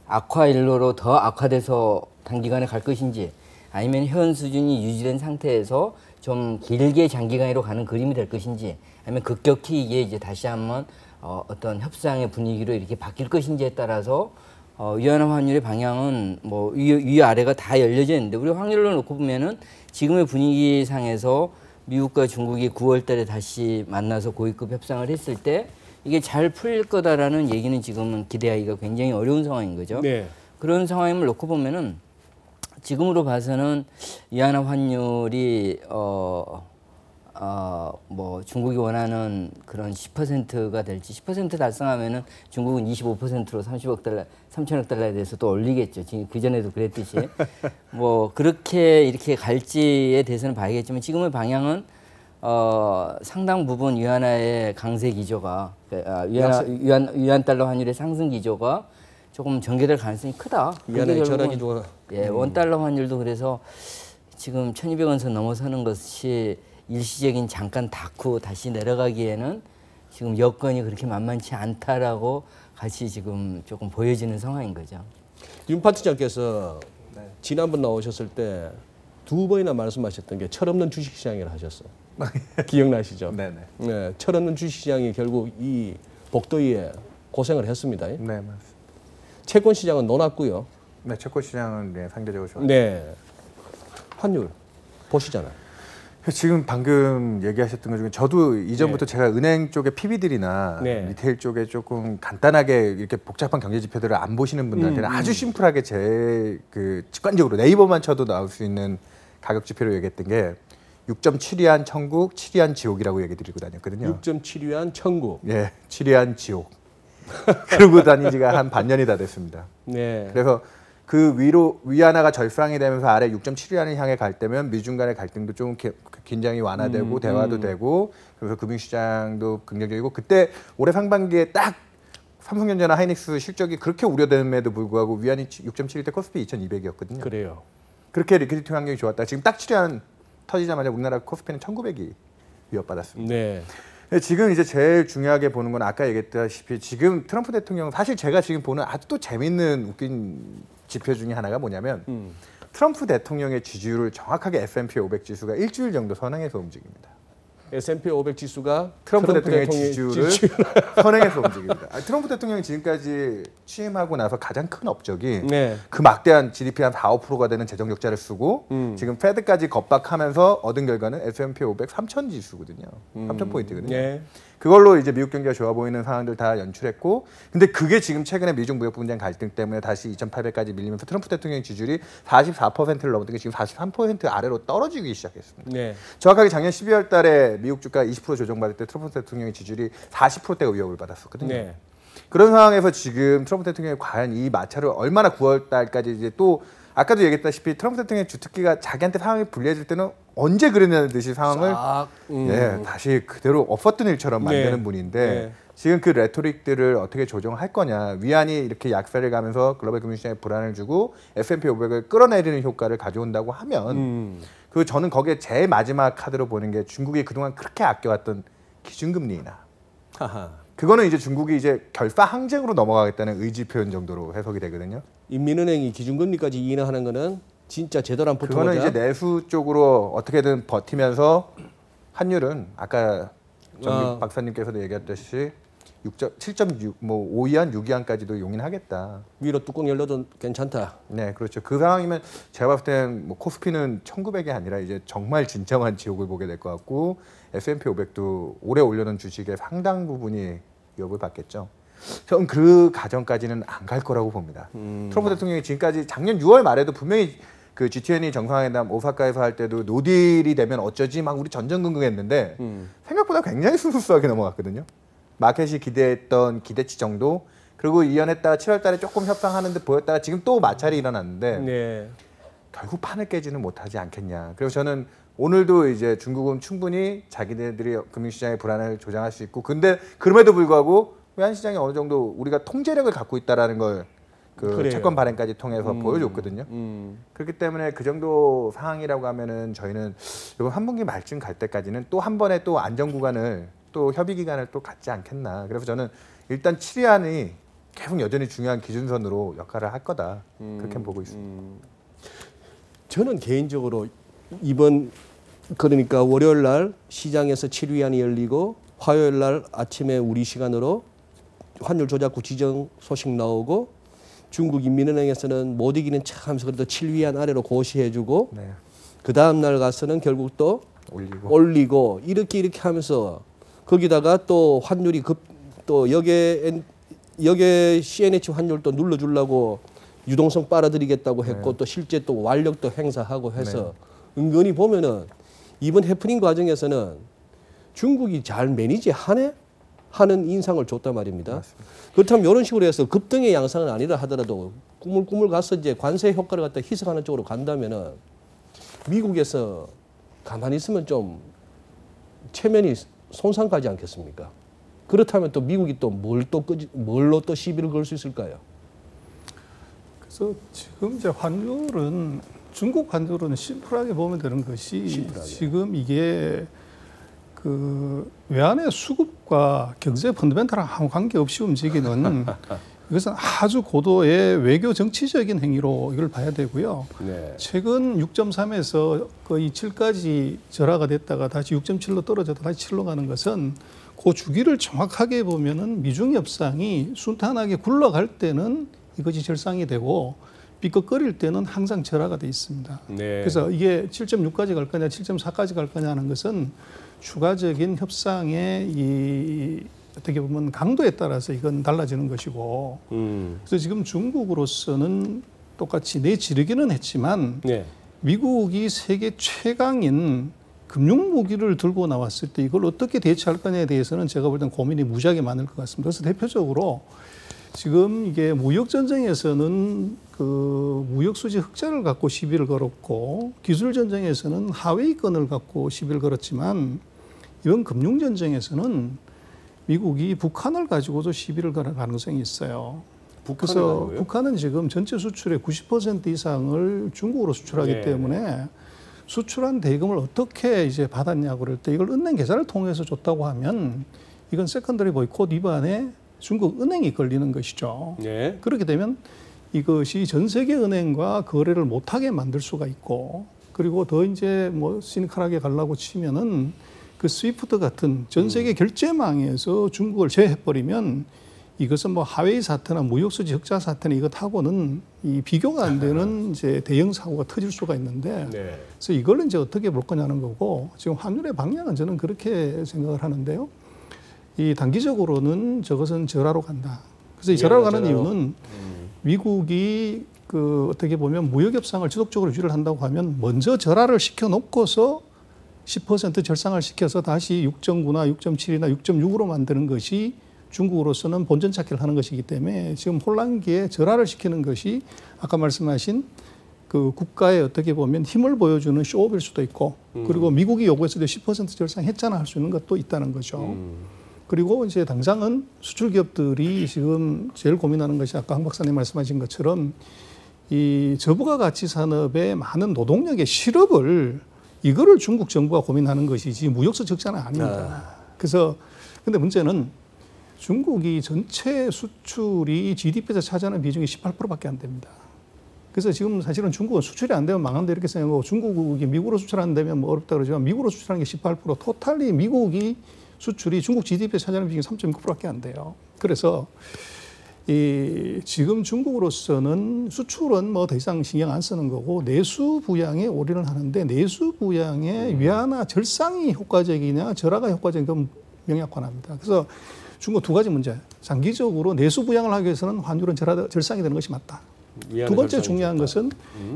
Speaker 4: 악화일로로 더 악화돼서 단기간에 갈 것인지 아니면 현 수준이 유지된 상태에서 좀 길게 장기간으로 가는 그림이 될 것인지 아니면 급격히 이게 이제 다시 한번 어떤 협상의 분위기로 이렇게 바뀔 것인지에 따라서 위안화 환율의 방향은 뭐 위아래가 다 열려져 있는데 우리 확률로 놓고 보면은 지금의 분위기상에서 미국과 중국이 9월 달에 다시 만나서 고위급 협상을 했을 때 이게 잘 풀릴 거다라는 얘기는 지금은 기대하기가 굉장히 어려운 상황인 거죠. 그런 상황임을 놓고 보면은 지금으로 봐서는 위안화 환율이 뭐 중국이 원하는 그런 10%가 될지 10% 달성하면은 중국은 25%로 3천억 달러에 대해서 또 올리겠죠. 지금 그 전에도 그랬듯이 뭐 그렇게 이렇게 갈지에 대해서는 봐야겠지만 지금의 방향은 상당 부분 위안화의 강세 기조가 위안 달러 환율의 상승 기조가 조금 전개될 가능성이 크다.
Speaker 1: 위안화의 절하 기조가
Speaker 4: 원 달러 환율도 그래서 지금 1,200원 선 넘어서는 것이 일시적인 잠깐 닿고 다시 내려가기에는 지금 여건이 그렇게 만만치 않다라고 같이 지금 조금 보여지는 상황인 거죠.
Speaker 1: 윤 파트장께서 지난번 나오셨을 때 2번이나 말씀하셨던 게 철없는 주식시장이라 하셨어요. 기억나시죠? 네, 철없는 주식시장이 결국 이 복도위에 고생을 했습니다.
Speaker 2: 네, 맞습니다.
Speaker 1: 채권 시장은 놀았고요.
Speaker 2: 네, 채권 시장은 상대적으로 좋아요.
Speaker 1: 네, 환율 보시잖아요.
Speaker 2: 지금 방금 얘기하셨던 것 중에 저도 이전부터 제가 은행 쪽의 PB들이나 리테일 쪽에 조금 간단하게 이렇게 복잡한 경제 지표들을 안 보시는 분들한테는 아주 심플하게 제 그 직관적으로 네이버만 쳐도 나올 수 있는 가격 지표로 얘기했던 게 6.7위안 천국, 7위안 지옥이라고 얘기 드리고 다녔거든요.
Speaker 1: 6.7위안 천국.
Speaker 2: 예, 7위안 지옥. 그러고 다닌 지가 한 반년이 다 됐습니다. 그래서 그 위안화가 절상이 되면서 아래 6.7위안을 향해 갈 때면 미중 간의 갈등도 좀 긴장이 완화되고 대화도 되고 그래서 금융시장도 긍정적이고 그때 올해 상반기에 딱 삼성전자나 하이닉스 실적이 그렇게 우려됨에도 불구하고 위안이 6.7일 때 코스피 2,200이었거든요.
Speaker 1: 그래요.
Speaker 2: 그렇게 리퀴디티 환경이 좋았다. 지금 딱 7위안 터지자마자 우리나라 코스피는 1,900이 위협받았습니다. 지금 이제 제일 중요하게 보는 건 아까 얘기했다시피 지금 트럼프 대통령 사실 제가 지금 보는 아주 또 재밌는 웃긴 지표 중에 하나가 뭐냐면 트럼프 대통령의 지지율을 정확하게 S&P 500 지수가 일주일 정도 선행해서 움직입니다.
Speaker 1: S&P 500 지수가
Speaker 2: 트럼프 대통령의 지주를 선행해서 움직입니다. 트럼프 대통령이 지금까지 취임하고 나서 가장 큰 업적이
Speaker 1: 네.
Speaker 2: 그 막대한 GDP 한 4, 5%가 되는 재정 적자를 쓰고 지금 패드까지 겁박하면서 얻은 결과는 S&P 500 3,000 지수거든요. 3,000포인트거든요. 네. 그걸로 이제 미국 경기가 좋아 보이는 상황들 다 연출했고, 근데 그게 지금 최근에 미중 무역 분쟁 갈등 때문에 다시 2,800까지 밀리면서 트럼프 대통령의 지지율이 44%를 넘었던 게 지금 43% 아래로 떨어지기 시작했습니다. 네. 정확하게 작년 12월 달에 미국 주가 20% 조정받을 때 트럼프 대통령의 지지율이 40%대가 위협을 받았었거든요. 네. 그런 상황에서 지금 트럼프 대통령이 과연 이 마찰을 얼마나 9월 달까지 이제 또 아까도 얘기했다시피 트럼프 대통령의 주특기가 자기한테 상황이 불리해질 때는 언제 그랬냐는 듯이 상황을 예, 다시 그대로 없었던 일처럼 만드는 네. 분인데 네. 지금 그 레토릭들을 어떻게 조정할 거냐. 위안이 이렇게 약세를 가면서 글로벌 금융시장에 불안을 주고 S&P 500을 끌어내리는 효과를 가져온다고 하면 그 저는 거기에 제일 마지막 카드로 보는 게 중국이 그동안 그렇게 아껴왔던 기준금리 인하. 그거는 이제 중국이 이제 결사 항쟁으로 넘어가겠다는 의지 표현 정도로 해석이 되거든요.
Speaker 1: 인민은행이 기준금리까지 인하하는 거는 진짜 제대로 한
Speaker 2: 그거는 이제 내수 쪽으로 어떻게든 버티면서 환율은 아까 정기 박사님께서도 얘기했듯이 7.6, 뭐 5위안, 6위안까지도 용인하겠다.
Speaker 1: 위로 뚜껑 열려도 괜찮다.
Speaker 2: 네, 그렇죠. 그 상황이면 제가 봤을 땐 뭐 코스피는 1,900이 아니라 이제 정말 진정한 지옥을 보게 될 것 같고 S&P 500도 올해 올려놓은 주식의 상당 부분이 위협을 받겠죠. 저는 그 가정까지는 안 갈 거라고 봅니다. 트럼프 대통령이 지금까지 작년 6월 말에도 분명히 그 G20 정상회담 오사카에서 할 때도 노딜이 되면 어쩌지 막 우리 전전긍긍했는데 생각보다 굉장히 스무스하게 넘어갔거든요. 마켓이 기대했던 기대치 정도. 그리고 이연했다가 7월 달에 조금 협상하는 듯 보였다가 지금 또 마찰이 일어났는데 네. 결국 판을 깨지는 못하지 않겠냐. 그래서 저는 오늘도 이제 중국은 충분히 자기네들이 금융시장의 불안을 조장할 수 있고 근데 그럼에도 불구하고 외환시장이 어느 정도 우리가 통제력을 갖고 있다는 걸 그 채권 발행까지 통해서 보여줬거든요. 그렇기 때문에 그 정도 상황이라고 하면은 저희는 이번 한 분기 말쯤 갈 때까지는 또 한 번에 또 안정 구간을 또 협의 기간을 또 갖지 않겠나. 그래서 저는 일단 7위안이 계속 여전히 중요한 기준선으로 역할을 할 거다. 그렇게 보고 있습니다.
Speaker 1: 저는 개인적으로 이번 그러니까 월요일 날 시장에서 7위안이 열리고 화요일 날 아침에 우리 시간으로 환율 조작국 지정 소식 나오고 중국 인민은행에서는 못 이기는 척하면서 그래도 7위안 아래로 고시해주고 네. 그 다음 날 가서는 결국 또 올리고 이렇게 하면서 거기다가 또 환율이 또 역에 CNH 환율도 눌러주려고 유동성 빨아들이겠다고 했고 네. 또 실제 또 완력도 행사하고 해서 네. 은근히 보면은 이번 해프닝 과정에서는 중국이 잘 매니지하네 하는 인상을 줬단 말입니다. 맞습니다. 그렇다면 이런 식으로 해서 급등의 양상은 아니라 하더라도 꾸물꾸물 가서 이제 관세 효과를 갖다 희석하는 쪽으로 간다면은 미국에서 가만히 있으면 좀 체면이 손상가지 않겠습니까? 그렇다면 또 미국이 또 뭘로 또 시비를 걸 수 있을까요?
Speaker 5: 그래서 지금 이제 환율은 중국 환율은 심플하게 보면 되는 것이 심플하게. 지금 이게 그 외환의 수급과 경제 펀더멘탈랑 아무 관계 없이 움직이는 이것은 아주 고도의 외교 정치적인 행위로 이걸 봐야 되고요. 네. 최근 6.3에서 거의 7까지 절하가 됐다가 다시 6.7로 떨어졌다 다시 7로 가는 것은 그 주기를 정확하게 보면은 미중 협상이 순탄하게 굴러갈 때는 이것이 절상이 되고 삐걱거릴 때는 항상 절하가 돼 있습니다. 네. 그래서 이게 7.6까지 갈 거냐 7.4까지 갈 거냐 하는 것은 추가적인 협상의 이 어떻게 보면 강도에 따라서 이건 달라지는 것이고 그래서 지금 중국으로서는 똑같이 내지르기는 했지만 네. 미국이 세계 최강인 금융무기를 들고 나왔을 때 이걸 어떻게 대처할 거냐에 대해서는 제가 볼 땐 고민이 무지하게 많을 것 같습니다. 그래서 대표적으로 지금 이게 무역전쟁에서는 그 무역수지 흑자를 갖고 시비를 걸었고 기술전쟁에서는 하웨이권을 갖고 시비를 걸었지만 이번 금융전쟁에서는 미국이 북한을 가지고도 시비를 걸 가능성이 있어요. 그래서 북한은 지금 전체 수출의 90% 이상을 중국으로 수출하기 네. 때문에 수출한 대금을 어떻게 이제 받았냐고 그럴 때 이걸 은행 계좌를 통해서 줬다고 하면 이건 세컨더리 보이콧 위반에 중국 은행이 걸리는 것이죠. 네. 그렇게 되면 이것이 전 세계 은행과 거래를 못하게 만들 수가 있고 그리고 더 이제 뭐 시니컬하게 가려고 치면은 그 스위프트 같은 전 세계 결제망에서 중국을 제외해버리면 이것은 뭐 하웨이 사태나 무역수지 흑자 사태나 이것하고는 이 비교가 안 되는 이제 대형 사고가 터질 수가 있는데 그래서 이걸 이제 어떻게 볼 거냐는 거고 지금 환율의 방향은 저는 그렇게 생각을 하는데요. 이 단기적으로는 저것은 절하로 간다. 그래서 이 절하로 가는 이유는 미국이 그 어떻게 보면 무역 협상을 지속적으로 유지를 한다고 하면 먼저 절하를 시켜 놓고서 10% 절상을 시켜서 다시 6.9나 6.7이나 6.6으로 만드는 것이 중국으로서는 본전 찾기를 하는 것이기 때문에 지금 혼란기에 절하를 시키는 것이 아까 말씀하신 그 국가의 어떻게 보면 힘을 보여주는 쇼업일 수도 있고 그리고 미국이 요구했을 때 10% 절상했잖아 할 수 있는 것도 있다는 거죠. 그리고 이제 당장은 수출 기업들이 지금 제일 고민하는 것이 아까 황 박사님 말씀하신 것처럼 이 저부가 가치 산업의 많은 노동력의 실업을 이거를 중국 정부가 고민하는 것이지 무역수 적자는 아닙니다. 그래서 근데 문제는 중국이 전체 수출이 GDP에서 차지하는 비중이 18%밖에 안 됩니다. 그래서 지금 사실은 중국은 수출이 안 되면 망한다 이렇게 생각하고 중국이 미국으로 수출한다면 뭐 어렵다 그러지만 미국으로 수출하는 게 18%, 토탈리 미국이 수출이 중국 GDP에 차지하는 비중이 3.6%밖에 안 돼요. 그래서 지금 중국으로서는 수출은 뭐 더 이상 신경 안 쓰는 거고 내수 부양에 올인을 하는데 내수 부양의 위안화 절상이 효과적이냐 절하가 효과적인 건 명약관합니다. 그래서 중국 두 가지 문제. 장기적으로 내수 부양을 하기 위해서는 환율은 절상이 되는 것이 맞다. 두 번째 중요한 것은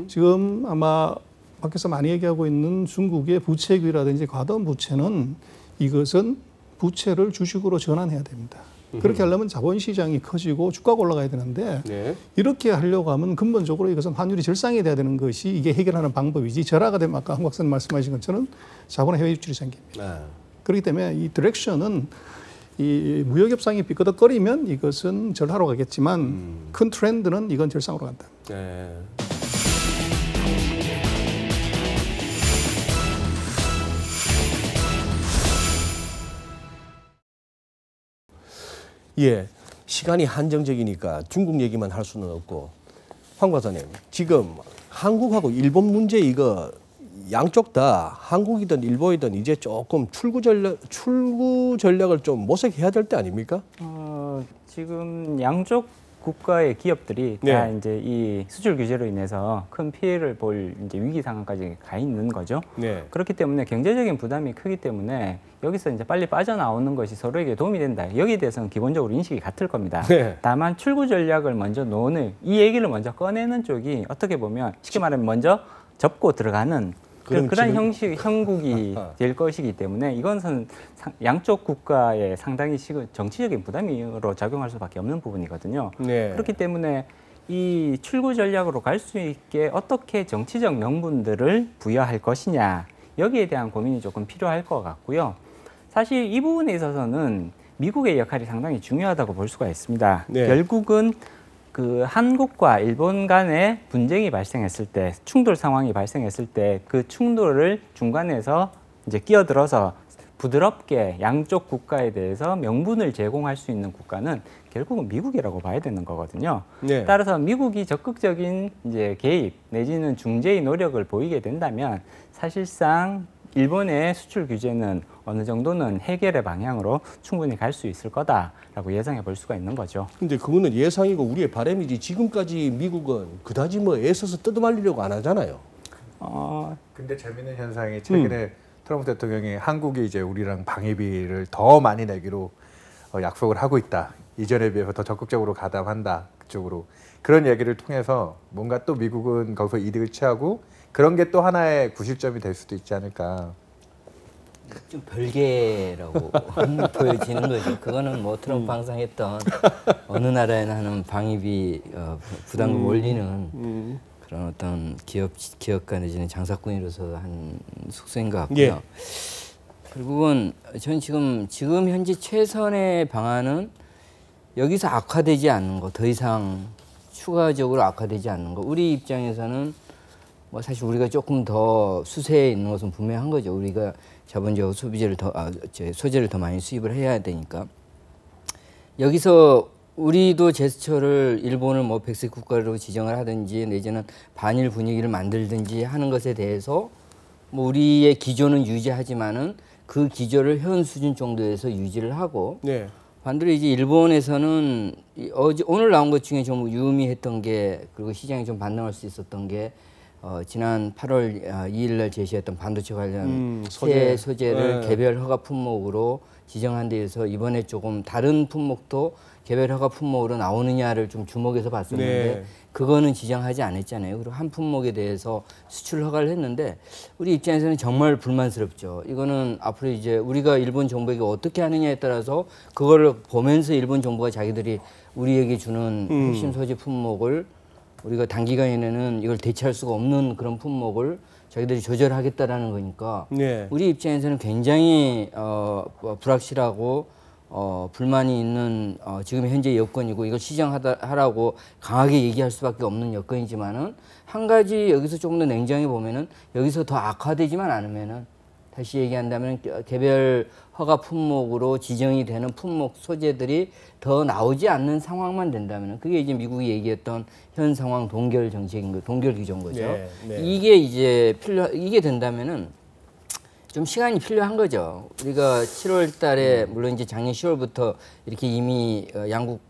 Speaker 5: 지금 아마 밖에서 많이 얘기하고 있는 중국의 부채기라든지 과도한 부채는 이것은 부채를 주식으로 전환해야 됩니다. 그렇게 하려면 자본시장이 커지고 주가가 올라가야 되는데 이렇게 하려고 하면 근본적으로 이것은 환율이 절상이 돼야 되는 것이 이게 해결하는 방법이지 절하가 되면 아까 황 박사님 말씀하신 것처럼 자본의 해외 유출이 생깁니다. 그렇기 때문에 이 디렉션은 이 무역협상이 삐끄덕거리면 이것은 절하로 가겠지만 큰 트렌드는 이건 절상으로 간다.
Speaker 1: 예, 시간이 한정적이니까 중국 얘기만 할 수는 없고 황 박사님 지금 한국하고 일본 문제 이거 양쪽 다 한국이든 일본이든 이제 조금 출구 전략을 좀 모색해야 될 때 아닙니까?
Speaker 3: 지금 양쪽 국가의 기업들이 다 이제 이 수출 규제로 인해서 큰 피해를 볼 이제 위기 상황까지 가 있는 거죠. 그렇기 때문에 경제적인 부담이 크기 때문에 여기서 이제 빨리 빠져나오는 것이 서로에게 도움이 된다. 여기에 대해서는 기본적으로 인식이 같을 겁니다. 다만 출구 전략을 먼저 놓는 이 얘기를 먼저 꺼내는 쪽이 어떻게 보면 쉽게 말하면 먼저 접고 들어가는 그런 형국이 될 것이기 때문에 이것은 양쪽 국가에 상당히 정치적인 부담으로 작용할 수밖에 없는 부분이거든요. 그렇기 때문에 이 출구 전략으로 갈 수 있게 어떻게 정치적 명분들을 부여할 것이냐 여기에 대한 고민이 조금 필요할 것 같고요. 사실 이 부분에 있어서는 미국의 역할이 상당히 중요하다고 볼 수가 있습니다. 결국은 그 한국과 일본 간의 분쟁이 발생했을 때, 충돌 상황이 발생했을 때 그 충돌을 중간에서 이제 끼어들어서 부드럽게 양쪽 국가에 대해서 명분을 제공할 수 있는 국가는 결국은 미국이라고 봐야 되는 거거든요. 따라서 미국이 적극적인 이제 개입 내지는 중재의 노력을 보이게 된다면 사실상 일본의 수출 규제는 어느 정도는 해결의 방향으로 충분히 갈 수 있을 거다라고 예상해 볼 수가 있는 거죠.
Speaker 1: 근데 그거는 예상이고 우리의 바람이지 지금까지 미국은 그다지 뭐 애써서 뜯어말리려고 안 하잖아요.
Speaker 2: 근데 재밌는 현상이 최근에 트럼프 대통령이 한국이 이제 우리랑 방위비를 더 많이 내기로 약속을 하고 있다. 이전에 비해서 더 적극적으로 가담한다. 그쪽으로. 그런 얘기를 통해서 뭔가 또 미국은 거기서 이득을 취하고 그런 게 또 하나의 구실점이 될 수도 있지 않을까.
Speaker 4: 좀 별개라고 보여지는 거죠. 그거는 뭐 트럼프 항상 했던 어느 나라에나 하는 방위비 부담금 올리는 그런 어떤 기업가 내지는 장사꾼으로서 한 속성인 것 같고요. 결국은 전 지금 현재 최선의 방안은 여기서 악화되지 않는 거, 더 이상 추가적으로 악화되지 않는 거. 우리 입장에서는 뭐 사실 우리가 조금 더 수세에 있는 것은 분명한 거죠. 우리가 자본주의 소비재를 소재를 더 많이 수입을 해야 되니까. 여기서 우리도 제스처를 일본을 뭐 백색 국가로 지정을 하든지 내지는 반일 분위기를 만들든지 하는 것에 대해서 뭐 우리의 기조는 유지하지만은 그 기조를 현 수준 정도에서 유지를 하고
Speaker 1: 네.
Speaker 4: 반대로 이제 일본에서는 오늘 나온 것 중에 좀 유의미했던 게 그리고 시장이 좀 반등할 수 있었던 게 지난 8월 2일 날 제시했던 반도체 관련 새 소재를
Speaker 1: 네.
Speaker 4: 개별 허가 품목으로 지정한 데에서 이번에 조금 다른 품목도 개별 허가 품목으로 나오느냐를 좀 주목해서 봤었는데
Speaker 1: 네.
Speaker 4: 그거는 지정하지 않았잖아요. 그리고 한 품목에 대해서 수출 허가를 했는데 우리 입장에서는 정말 불만스럽죠. 이거는 앞으로 이제 우리가 일본 정부에게 어떻게 하느냐에 따라서 그거를 보면서 일본 정부가 자기들이 우리에게 주는 핵심 소재 품목을 우리가 단기간에는 이걸 대체할 수가 없는 그런 품목을 자기들이 조절하겠다라는 거니까
Speaker 1: 네.
Speaker 4: 우리 입장에서는 굉장히 불확실하고 불만이 있는 지금 현재 여건이고 이걸 시정하라고 강하게 얘기할 수밖에 없는 여건이지만은 한 가지 여기서 조금 더 냉정히 보면은 여기서 더 악화되지만 않으면은 다시 얘기한다면 개별 허가 품목으로 지정이 되는 품목 소재들이 더 나오지 않는 상황만 된다면 그게 이제 미국이 얘기했던 현 상황 동결 정책인 거, 동결 규정인 거죠.
Speaker 1: 네, 네.
Speaker 4: 이게 이제 이게 된다면은 좀 시간이 필요한 거죠. 우리가 7월 달에 물론 이제 작년 10월부터 이렇게 이미 양국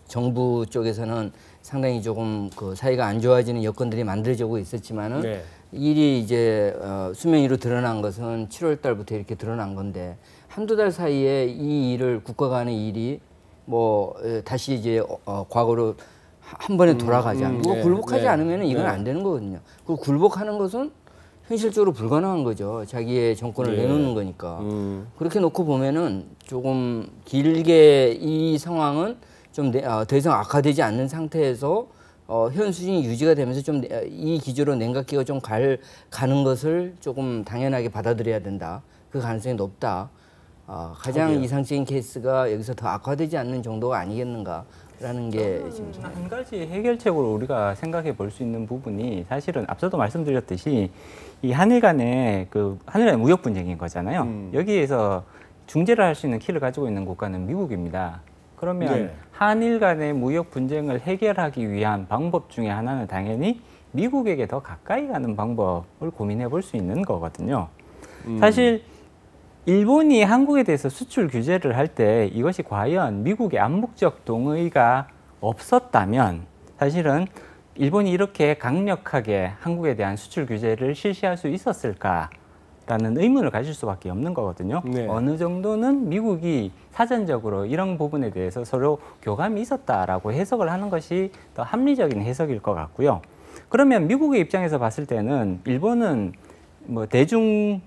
Speaker 4: 정부 쪽에서는 상당히 조금 그 사이가 안 좋아지는 여건들이 만들어지고 있었지만은
Speaker 1: 네.
Speaker 4: 일이 이제 수면 위로 드러난 것은 7월 달부터 이렇게 드러난 건데 한두 달 사이에 이 일을 국가 간의 일이 뭐 다시 이제 과거로 한 번에 돌아가지 않고
Speaker 1: 네,
Speaker 4: 굴복하지
Speaker 1: 네,
Speaker 4: 않으면 이건
Speaker 1: 네.
Speaker 4: 안 되는 거거든요. 그 굴복하는 것은 현실적으로 불가능한 거죠. 자기의 정권을
Speaker 1: 네.
Speaker 4: 내놓는 거니까. 그렇게 놓고 보면은 조금 길게 이 상황은 좀 더 이상 악화되지 않는 상태에서 현 수준이 유지가 되면서 좀 이 기조로 냉각기가 좀 가는 것을 조금 당연하게 받아들여야 된다. 그 가능성이 높다. 가장 이상적인 케이스가 여기서 더 악화되지 않는 정도가 아니겠는가라는 게 지금
Speaker 3: 한 가지 해결책으로 우리가 생각해 볼 수 있는 부분이 사실은 앞서도 말씀드렸듯이 이 한일 간의 무역 분쟁인 거잖아요. 여기에서 중재를 할 수 있는 키를 가지고 있는 국가는 미국입니다. 그러면
Speaker 1: 네.
Speaker 3: 한일 간의 무역 분쟁을 해결하기 위한 방법 중에 하나는 당연히 미국에게 더 가까이 가는 방법을 고민해 볼 수 있는 거거든요. 사실 일본이 한국에 대해서 수출 규제를 할 때 이것이 과연 미국의 암묵적 동의가 없었다면 사실은 일본이 이렇게 강력하게 한국에 대한 수출 규제를 실시할 수 있었을까라는 의문을 가질 수밖에 없는 거거든요.
Speaker 1: 네.
Speaker 3: 어느 정도는 미국이 사전적으로 이런 부분에 대해서 서로 교감이 있었다라고 해석을 하는 것이 더 합리적인 해석일 것 같고요. 그러면 미국의 입장에서 봤을 때는 일본은 뭐 대중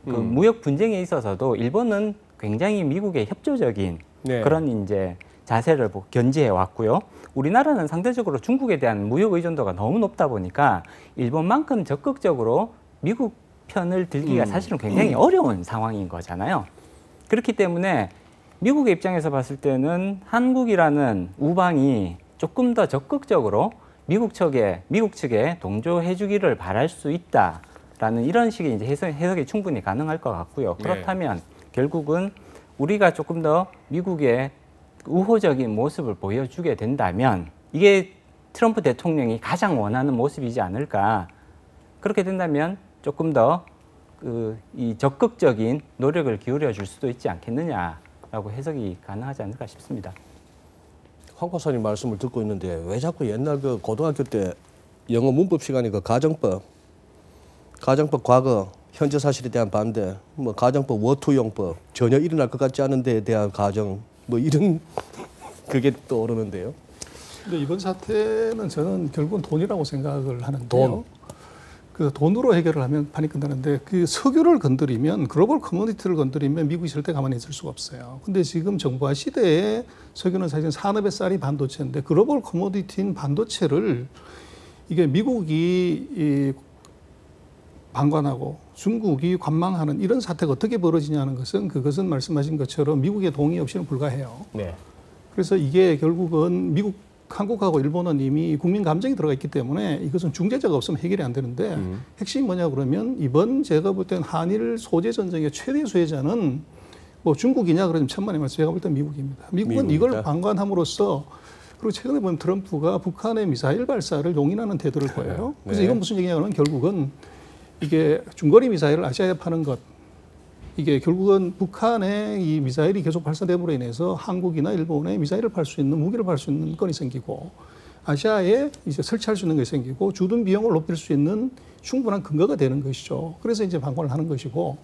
Speaker 3: 무역 분쟁에 있어서도 일본은 굉장히 미국의 협조적인
Speaker 1: 네.
Speaker 3: 그런 이제 자세를 견지해 왔고요. 우리나라는 상대적으로 중국에 대한 무역 의존도가 너무 높다 보니까 일본만큼 적극적으로 미국 편을 들기가 사실은 굉장히 어려운 상황인 거잖아요. 그렇기 때문에 미국의 입장에서 봤을 때는 한국이라는 우방이 조금 더 적극적으로 미국 측에 동조해 주기를 바랄 수 있다라는 이런 식의 이제 해석이 충분히 가능할 것 같고요. 그렇다면 결국은 우리가 조금 더 미국의 우호적인 모습을 보여주게 된다면 이게 트럼프 대통령이 가장 원하는 모습이지 않을까. 그렇게 된다면 조금 더 이 적극적인 노력을 기울여 줄 수도 있지 않겠느냐라고 해석이 가능하지 않을까 싶습니다.
Speaker 1: 황 박사님 말씀을 듣고 있는데 왜 자꾸 옛날 그 고등학교 때 영어 문법 시간에 그 가정법 과거 현재 사실에 대한 반대, 뭐 가정법 워투용법 전혀 일어날 것 같지 않은 데에 대한 가정 뭐 이런 그게 떠오르는데요.
Speaker 5: 근데 이번 사태는 저는 결국은 돈이라고 생각을 하는데요.
Speaker 1: 돈.
Speaker 5: 그 돈으로 해결을 하면 판이 끝나는데 그 석유를 건드리면 글로벌 커뮤니티를 건드리면 미국이 절대 가만히 있을 수가 없어요. 근데 지금 정부화 시대에 석유는 사실 산업의 쌀이 반도체인데 글로벌 커뮤니티인 반도체를 이게 미국이 방관하고 중국이 관망하는 이런 사태가 어떻게 벌어지냐는 것은 그것은 말씀하신 것처럼 미국의 동의 없이는 불가해요.
Speaker 1: 네.
Speaker 5: 그래서 이게 결국은 한국하고 일본은 이미 국민 감정이 들어가 있기 때문에 이것은 중재자가 없으면 해결이 안 되는데 핵심이 뭐냐 그러면 이번 제가 볼 때는 한일 소재 전쟁의 최대 수혜자는 뭐 중국이냐 그러면 천만의 말씀 제가 볼 때는 미국입니다. 미국은
Speaker 1: 미국이다?
Speaker 5: 이걸 방관함으로써 그리고 최근에 보면 트럼프가 북한의 미사일 발사를 용인하는 태도를 보여요. 그래서
Speaker 1: 네.
Speaker 5: 이건 무슨 얘기냐면 결국은 이게 중거리 미사일을 아시아에 파는 것 이게 결국은 북한의 이 미사일이 계속 발사됨으로 인해서 한국이나 일본에 미사일을 팔 수 있는 무기를 팔 수 있는 건이 생기고 아시아에 이제 설치할 수 있는 것이 생기고 주둔 비용을 높일 수 있는 충분한 근거가 되는 것이죠. 그래서 이제 방관을 하는 것이고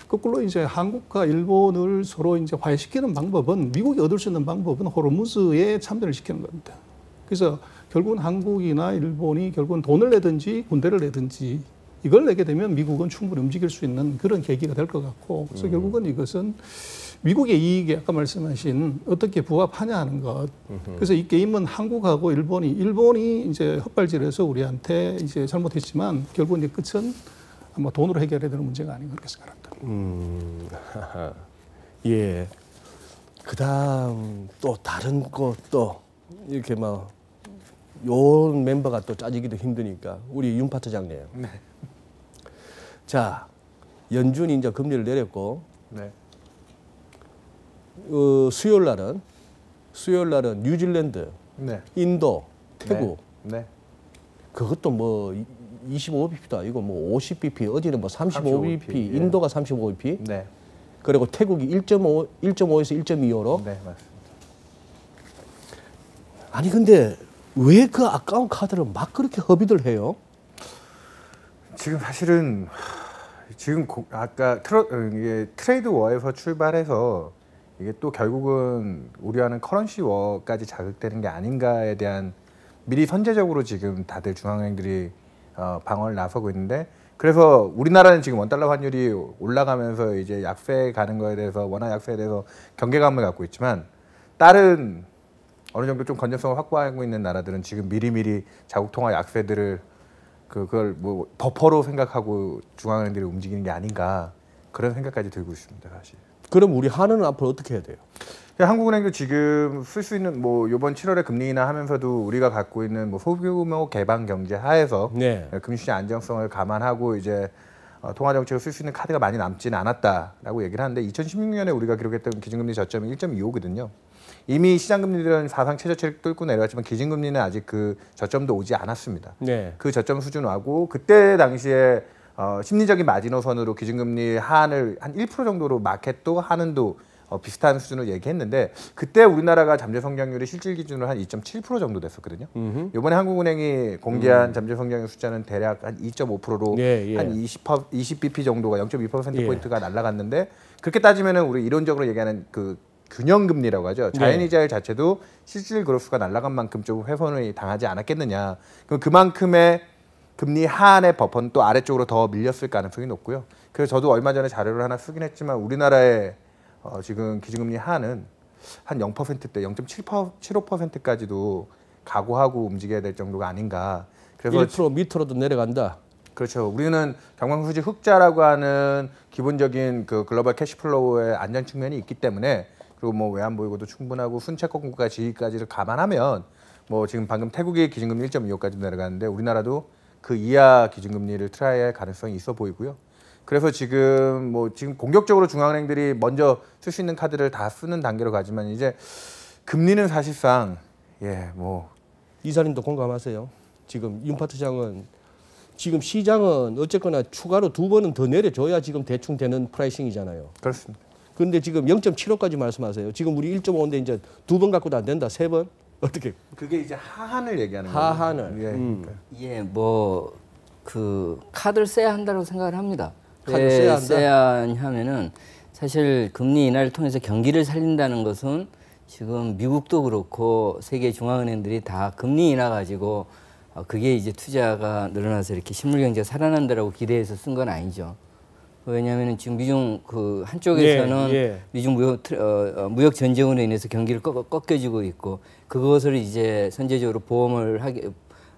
Speaker 5: 거꾸로 이제 한국과 일본을 서로 이제 화해시키는 방법은 미국이 얻을 수 있는 방법은 호르무즈에 참전을 시키는 겁니다. 그래서 결국은 한국이나 일본이 결국은 돈을 내든지 군대를 내든지 이걸 내게 되면 미국은 충분히 움직일 수 있는 그런 계기가 될 것 같고 그래서 결국은 이것은 미국의 이익에 아까 말씀하신 어떻게 부합하냐 하는 것. 그래서 이 게임은 한국하고 일본이 이제 헛발질해서 우리한테 이제 잘못했지만 결국은 이제 끝은 아마 돈으로 해결해야 되는 문제가 아닌가 그렇게 생각합니다.
Speaker 1: 예. 그다음 또 다른 것도 이렇게 막 요 멤버가 또 짜지기도 힘드니까 우리 윤 파트장님.
Speaker 2: 네.
Speaker 1: 자, 연준이 이제 금리를 내렸고.
Speaker 2: 네.
Speaker 1: 수요일 날은 뉴질랜드,
Speaker 2: 네.
Speaker 1: 인도, 태국.
Speaker 2: 네.
Speaker 1: 그것도 뭐 25bp도 아니고 뭐 50bp, 어디는 뭐 35bp,
Speaker 2: 예.
Speaker 1: 인도가 35bp.
Speaker 2: 네.
Speaker 1: 그리고 태국이 1.5에서 1.25로.
Speaker 2: 네, 맞습니다.
Speaker 1: 아니 근데 왜 그 아까운 카드를 막 그렇게 허비들 해요?
Speaker 2: 지금 사실은 아까 이게 트레이드 워에서 출발해서 이게 또 결국은 우려하는 커런시 워까지 자극되는 게 아닌가에 대한 미리 선제적으로 지금 다들 중앙은행들이 방어를 나서고 있는데 그래서 우리나라는 지금 원달러 환율이 올라가면서 이제 약세 가는 거에 대해서 원화 약세에 대해서 경계감을 갖고 있지만 다른 어느 정도 좀 건전성을 확보하고 있는 나라들은 지금 미리미리 자국 통화 약세들을 그걸 뭐 버퍼로 생각하고 중앙은행들이 움직이는 게 아닌가 그런 생각까지 들고 있습니다, 사실.
Speaker 1: 그럼 우리 한은은 앞으로 어떻게 해야 돼요?
Speaker 2: 한국은행도 지금 쓸 수 있는 뭐 이번 7월에 금리 인하 하면서도 우리가 갖고 있는 뭐 소규모 개방 경제 하에서
Speaker 1: 네.
Speaker 2: 금융시장 안정성을 감안하고 이제 통화 정책을 쓸 수 있는 카드가 많이 남지는 않았다라고 얘기를 하는데 2016년에 우리가 기록했던 기준금리 저점이 1.25거든요. 이미 시장금리들은 사상 최저치를 뚫고 내려왔지만 기준금리는 아직 그 저점도 오지 않았습니다.
Speaker 1: 네.
Speaker 2: 그 저점 수준 하고 그때 당시에 심리적인 마지노선으로 기준금리 하한을 한 1% 정도로 마켓도 하는도 비슷한 수준으로 얘기했는데 그때 우리나라가 잠재 성장률이 실질 기준으로 한 2.7% 정도 됐었거든요. 이번에 한국은행이 공개한 잠재 성장률 숫자는 대략 한 2.5%로 한 20bp 정도가 0.2%포인트가 날아갔는데 그렇게 따지면은 우리 이론적으로 얘기하는 그 균형금리라고 하죠. 자연이자율 자체도 실질 그로스가 날아간 만큼 좀 훼손을 당하지 않았겠느냐. 그럼 그만큼의 금리 하한의 버퍼는 또 아래쪽으로 더 밀렸을 가능성이 높고요. 그래서 저도 얼마 전에 자료를 하나 쓰긴 했지만 우리나라의 지금 기준금리 하한은 한 0%대 0.75%까지도 각오하고 움직여야 될 정도가 아닌가. 그래서
Speaker 1: 1% 밑으로도 내려간다.
Speaker 2: 그렇죠. 우리는 경방수지 흑자라고 하는 기본적인 그 글로벌 캐시플로우의 안전 측면이 있기 때문에 그리고 뭐 외환 보유고도 충분하고 순채권 국가 지위까지를 감안하면 뭐 지금 방금 태국이 기준금리 1.25까지 내려가는데 우리나라도 그 이하 기준금리를 트라이할 가능성이 있어 보이고요. 그래서 지금 공격적으로 중앙은행들이 먼저 쓸 수 있는 카드를 다 쓰는 단계로 가지만 이제 금리는 사실상
Speaker 1: 이사님도 공감하세요. 지금 윤 파트장은 지금 시장은 어쨌거나 추가로 2번은 더 내려줘야 지금 대충 되는 프라이싱이잖아요.
Speaker 2: 그렇습니다.
Speaker 1: 근데 지금 0.75까지 말씀하세요. 지금 우리 1.5인데 이제 2번 갖고도 안 된다. 3번? 어떻게?
Speaker 2: 그게 이제 하한을 얘기하는 거예요.
Speaker 1: 하한을.
Speaker 4: 예, 뭐 그 카드를 써야 한다고 생각을 합니다.
Speaker 1: 카드를 써야 한다.
Speaker 4: 써야 하면은 사실 금리 인하를 통해서 경기를 살린다는 것은 지금 미국도 그렇고 세계 중앙은행들이 다 금리 인하 가지고 그게 이제 투자가 늘어나서 이렇게 실물 경제가 살아난다라고 기대해서 쓴 건 아니죠. 왜냐하면 지금 미중 그 한쪽에서는 미중 무역 전쟁으로 인해서 경기를 꺾여지고 있고 그것을 이제 선제적으로 보험을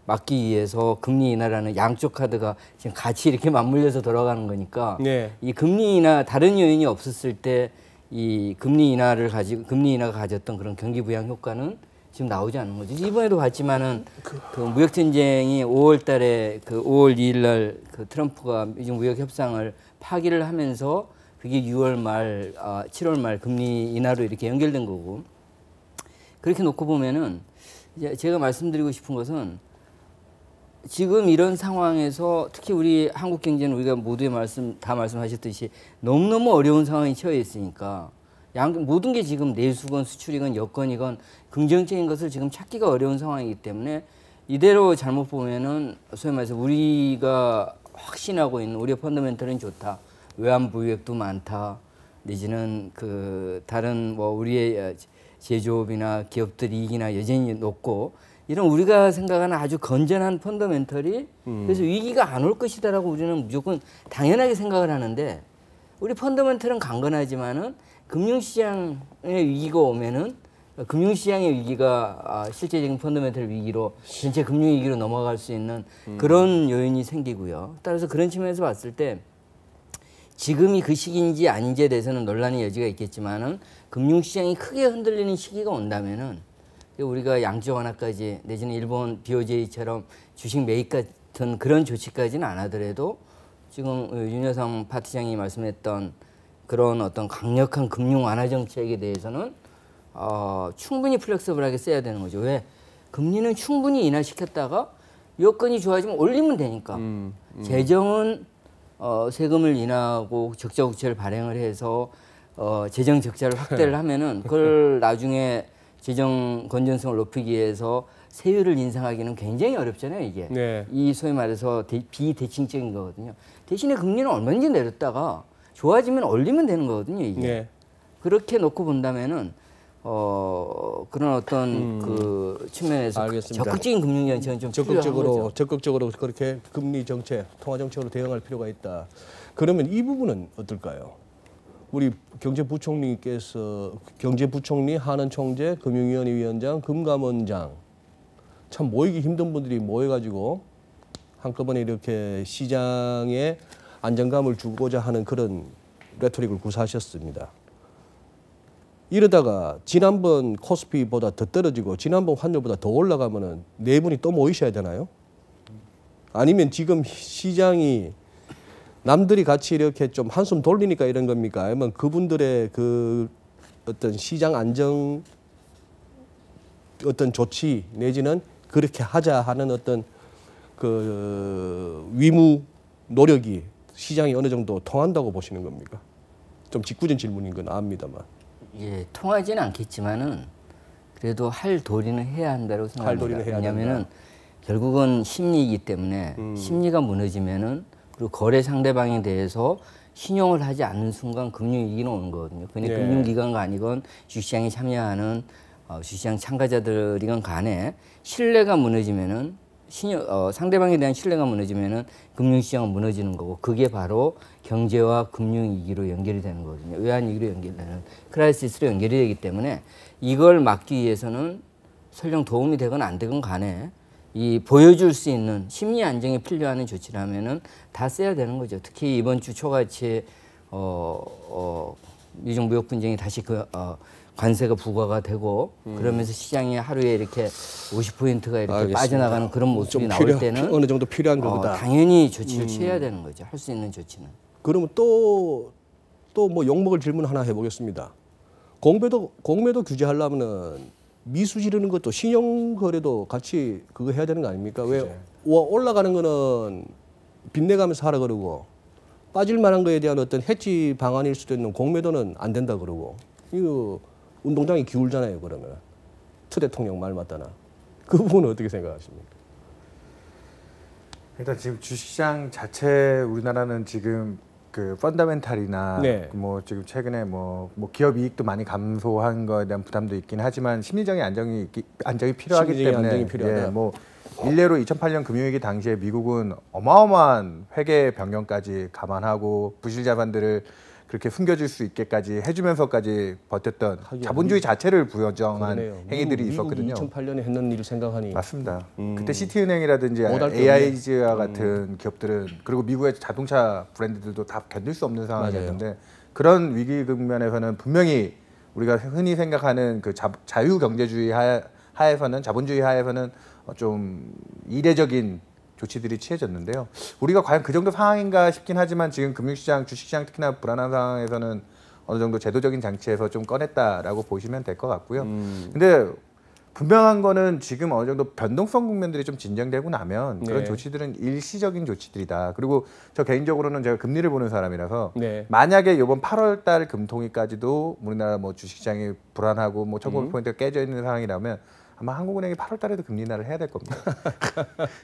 Speaker 4: 막기 위해서 금리 인하라는 양쪽 카드가 지금 같이 이렇게 맞물려서 돌아가는 거니까 이 금리 인하 다른 요인이 없었을 때 이 금리 인하가 가졌던 그런 경기 부양 효과는 지금 나오지 않는 거죠. 이번에도 봤지만은 그 무역 전쟁이 5월달에 그 5월 2일날 그 트럼프가 미중 무역 협상을 파기를 하면서 그게 6월 말, 7월 말 금리 인하로 이렇게 연결된 거고 그렇게 놓고 보면은 이제 제가 말씀드리고 싶은 것은 지금 이런 상황에서 특히 우리 한국 경제는 우리가 모두의 다 말씀하셨듯이 너무너무 어려운 상황에 처해 있으니까 모든 게 지금 내수건 수출이건 여건이건 긍정적인 것을 지금 찾기가 어려운 상황이기 때문에 이대로 잘못 보면은 소위 말해서 우리가 확신하고 있는 우리의 펀더멘털은 좋다. 외환부유액도 많다. 내지는 그 다른 뭐 우리의 제조업이나 기업들 이익이나 여전히 높고 이런 우리가 생각하는 아주 건전한 펀더멘털이 그래서 위기가 안 올 것이다라고 우리는 무조건 당연하게 생각을 하는데 우리 펀더멘털은 강건하지만은 금융시장의 위기가 오면은 금융시장의 위기가 실제적인 펀더멘털 위기로 전체 금융위기로 넘어갈 수 있는 그런 요인이 생기고요. 따라서 그런 측면에서 봤을 때 지금이 그 시기인지 아닌지에 대해서는 논란의 여지가 있겠지만은 금융시장이 크게 흔들리는 시기가 온다면은 우리가 양적 완화까지 내지는 일본 BOJ처럼 주식 매입 같은 그런 조치까지는 안 하더라도 지금 윤여상 파트장이 말씀했던 그런 어떤 강력한 금융 완화 정책에 대해서는 충분히 플렉서블하게 써야 되는 거죠. 왜? 금리는 충분히 인하시켰다가 여건이 좋아지면 올리면 되니까. 재정은 세금을 인하하고 적자 국채를 발행을 해서 재정 적자를 확대를 하면은 그걸 나중에 재정 건전성을 높이기 위해서 세율을 인상하기는 굉장히 어렵잖아요, 이게. 네. 이 소위 말해서 비대칭적인 거거든요. 대신에 금리는 얼마든지 내렸다가 좋아지면 올리면 되는 거거든요, 이게. 네. 그렇게 놓고 본다면은 그런 어떤 그 측면에서
Speaker 1: 알겠습니다.
Speaker 4: 적극적인 금융 정책은 좀
Speaker 1: 적극적으로 그렇게 금리 정책, 통화 정책으로 대응할 필요가 있다. 그러면 이 부분은 어떨까요? 우리 경제부총리께서 경제부총리, 한은총재, 금융위원회 위원장, 금감원장 참 모이기 힘든 분들이 모여가지고 한꺼번에 이렇게 시장에 안정감을 주고자 하는 그런 레토릭을 구사하셨습니다. 이러다가 지난번 코스피보다 더 떨어지고 지난번 환율보다 더 올라가면은 네 분이 또 모이셔야 되나요? 아니면 지금 시장이 남들이 같이 이렇게 좀 한숨 돌리니까 이런 겁니까? 아니면 그분들의 그 어떤 시장 안정 어떤 조치 내지는 그렇게 하자 하는 어떤 그 위무 노력이 시장이 어느 정도 통한다고 보시는 겁니까? 좀 직구전 질문인 건 압니다만.
Speaker 4: 예, 통하지는 않겠지만은 그래도 할 도리는 해야 한다고 생각합니다. 왜냐하면은 결국은 심리이기 때문에 심리가 무너지면은 그리고 거래 상대방에 대해서 신용을 하지 않는 순간 금융위기는 오는 거거든요. 그러니까 네. 금융기관가 아니건 주식시장에 참여하는 주식시장 참가자들이건 간에 신뢰가 무너지면은 상대방에 대한 신뢰가 무너지면은 금융시장은 무너지는 거고 그게 바로 경제와 금융위기로 연결이 되는 거거든요. 외환위기로 연결되는 크라이시스로 연결이 되기 때문에 이걸 막기 위해서는 설령 도움이 되건 안 되건 간에 이 보여줄 수 있는 심리 안정이 필요한 조치라면은 다 써야 되는 거죠. 특히 이번 주 초같이 미중 무역 분쟁이 다시 관세가 부과가 되고 그러면서 시장이 하루에 이렇게 50포인트가 이렇게 알겠습니다. 빠져나가는 그런 모습이 나올 때는
Speaker 1: 어느 정도 필요한 거다.
Speaker 4: 당연히 조치를 취해야 되는 거죠. 할 수 있는 조치는.
Speaker 1: 그러면 또 뭐 욕먹을 질문 하나 해보겠습니다. 공매도 규제하려면은 미수 지르는 것도 신용거래도 같이 그거 해야 되는 거 아닙니까? 왜 올라가는 거는 빚내가면서 하라 그러고 빠질 만한 거에 대한 어떤 해지 방안일 수도 있는 공매도는 안 된다 그러고 이거 운동장이 기울잖아요. 그러면 추 대통령 말 맞다나 그 부분은 어떻게 생각하십니까?
Speaker 2: 일단 지금 주식시장 자체 우리나라는 지금 그 펀더멘탈이나
Speaker 1: 네.
Speaker 2: 뭐 지금 최근에 뭐 기업 이익도 많이 감소한 거에 대한 부담도 있긴 하지만 심리적인 안정이 필요하기 때문에
Speaker 1: 안정이 필요하다.
Speaker 2: 예, 뭐 일례로 2008년 금융위기 당시에 미국은 어마어마한 회계 변경까지 감안하고 부실 자산들을 그렇게 숨겨질 수 있게까지 해주면서까지 버텼던 자본주의 자체를 부정한 행위들이 있었거든요.
Speaker 1: 2008년에 했는 일을 생각하니
Speaker 2: 맞습니다. 그때 시티은행이라든지 AIG와 같은 기업들은 그리고 미국의 자동차 브랜드들도 다 견딜 수 없는 상황이었는데 맞아요. 그런 위기 국면에서는 분명히 우리가 흔히 생각하는 그 자유 경제주의 하에서는 자본주의 하에서는 좀 이례적인 조치들이 취해졌는데요. 우리가 과연 그 정도 상황인가 싶긴 하지만 지금 금융시장, 주식시장 특히나 불안한 상황에서는 어느 정도 제도적인 장치에서 좀 꺼냈다라고 보시면 될 것 같고요. 근데 분명한 거는 지금 어느 정도 변동성 국면들이 좀 진정되고 나면 그런
Speaker 1: 네.
Speaker 2: 조치들은 일시적인 조치들이다. 그리고 저 개인적으로는 제가 금리를 보는 사람이라서
Speaker 1: 네.
Speaker 2: 만약에 이번 8월 달 금통위까지도 우리나라 뭐 주식시장이 불안하고 뭐 1900포인트가 깨져 있는 상황이라면 아마 한국은행이 8월 달에도 금리 인하를 해야 될 겁니다.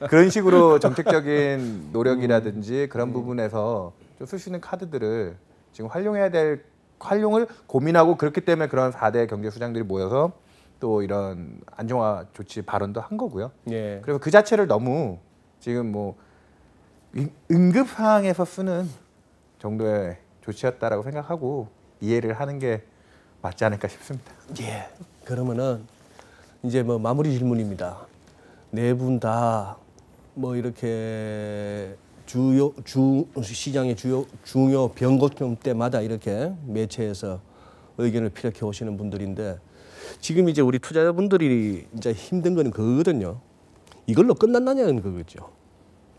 Speaker 2: 그런 식으로 정책적인 노력이라든지 그런 부분에서 좀 쓸 수 있는 카드들을 지금 활용을 고민하고 그렇기 때문에 그런 4대 경제 수장들이 모여서 또 이런 안정화 조치 발언도 한 거고요.
Speaker 1: 예.
Speaker 2: 그래서 그 자체를 너무 지금 뭐 응급 상황에서 쓰는 정도의 조치였다라고 생각하고 이해를 하는 게 맞지 않을까 싶습니다.
Speaker 1: 예. 그러면은 이제 뭐 마무리 질문입니다. 네 분 다 뭐 이렇게 시장의 중요 변곡점 때마다 이렇게 매체에서 의견을 피력해 오시는 분들인데 지금 이제 우리 투자자분들이 이제 힘든 거는 그거거든요. 이걸로 끝났느냐는 그거죠.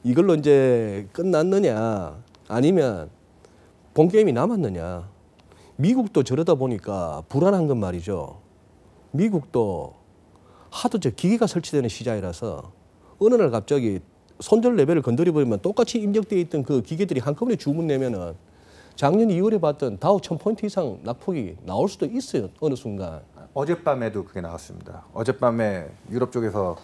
Speaker 1: 이걸로 이제 끝났느냐 아니면 본 게임이 남았느냐. 미국도 저러다 보니까 불안한 건 말이죠. 미국도 하도 저 기계가 설치되는 시장이라서 어느 날 갑자기 손절 레벨을 건드려버리면 똑같이 입력되어 있던 그 기계들이 한꺼번에 주문 내면은 작년 2월에 봤던 다우 1000포인트 이상 낙폭이 나올 수도 있어요. 어느 순간.
Speaker 2: 어젯밤에도 그게 나왔습니다. 어젯밤에 유럽 쪽에서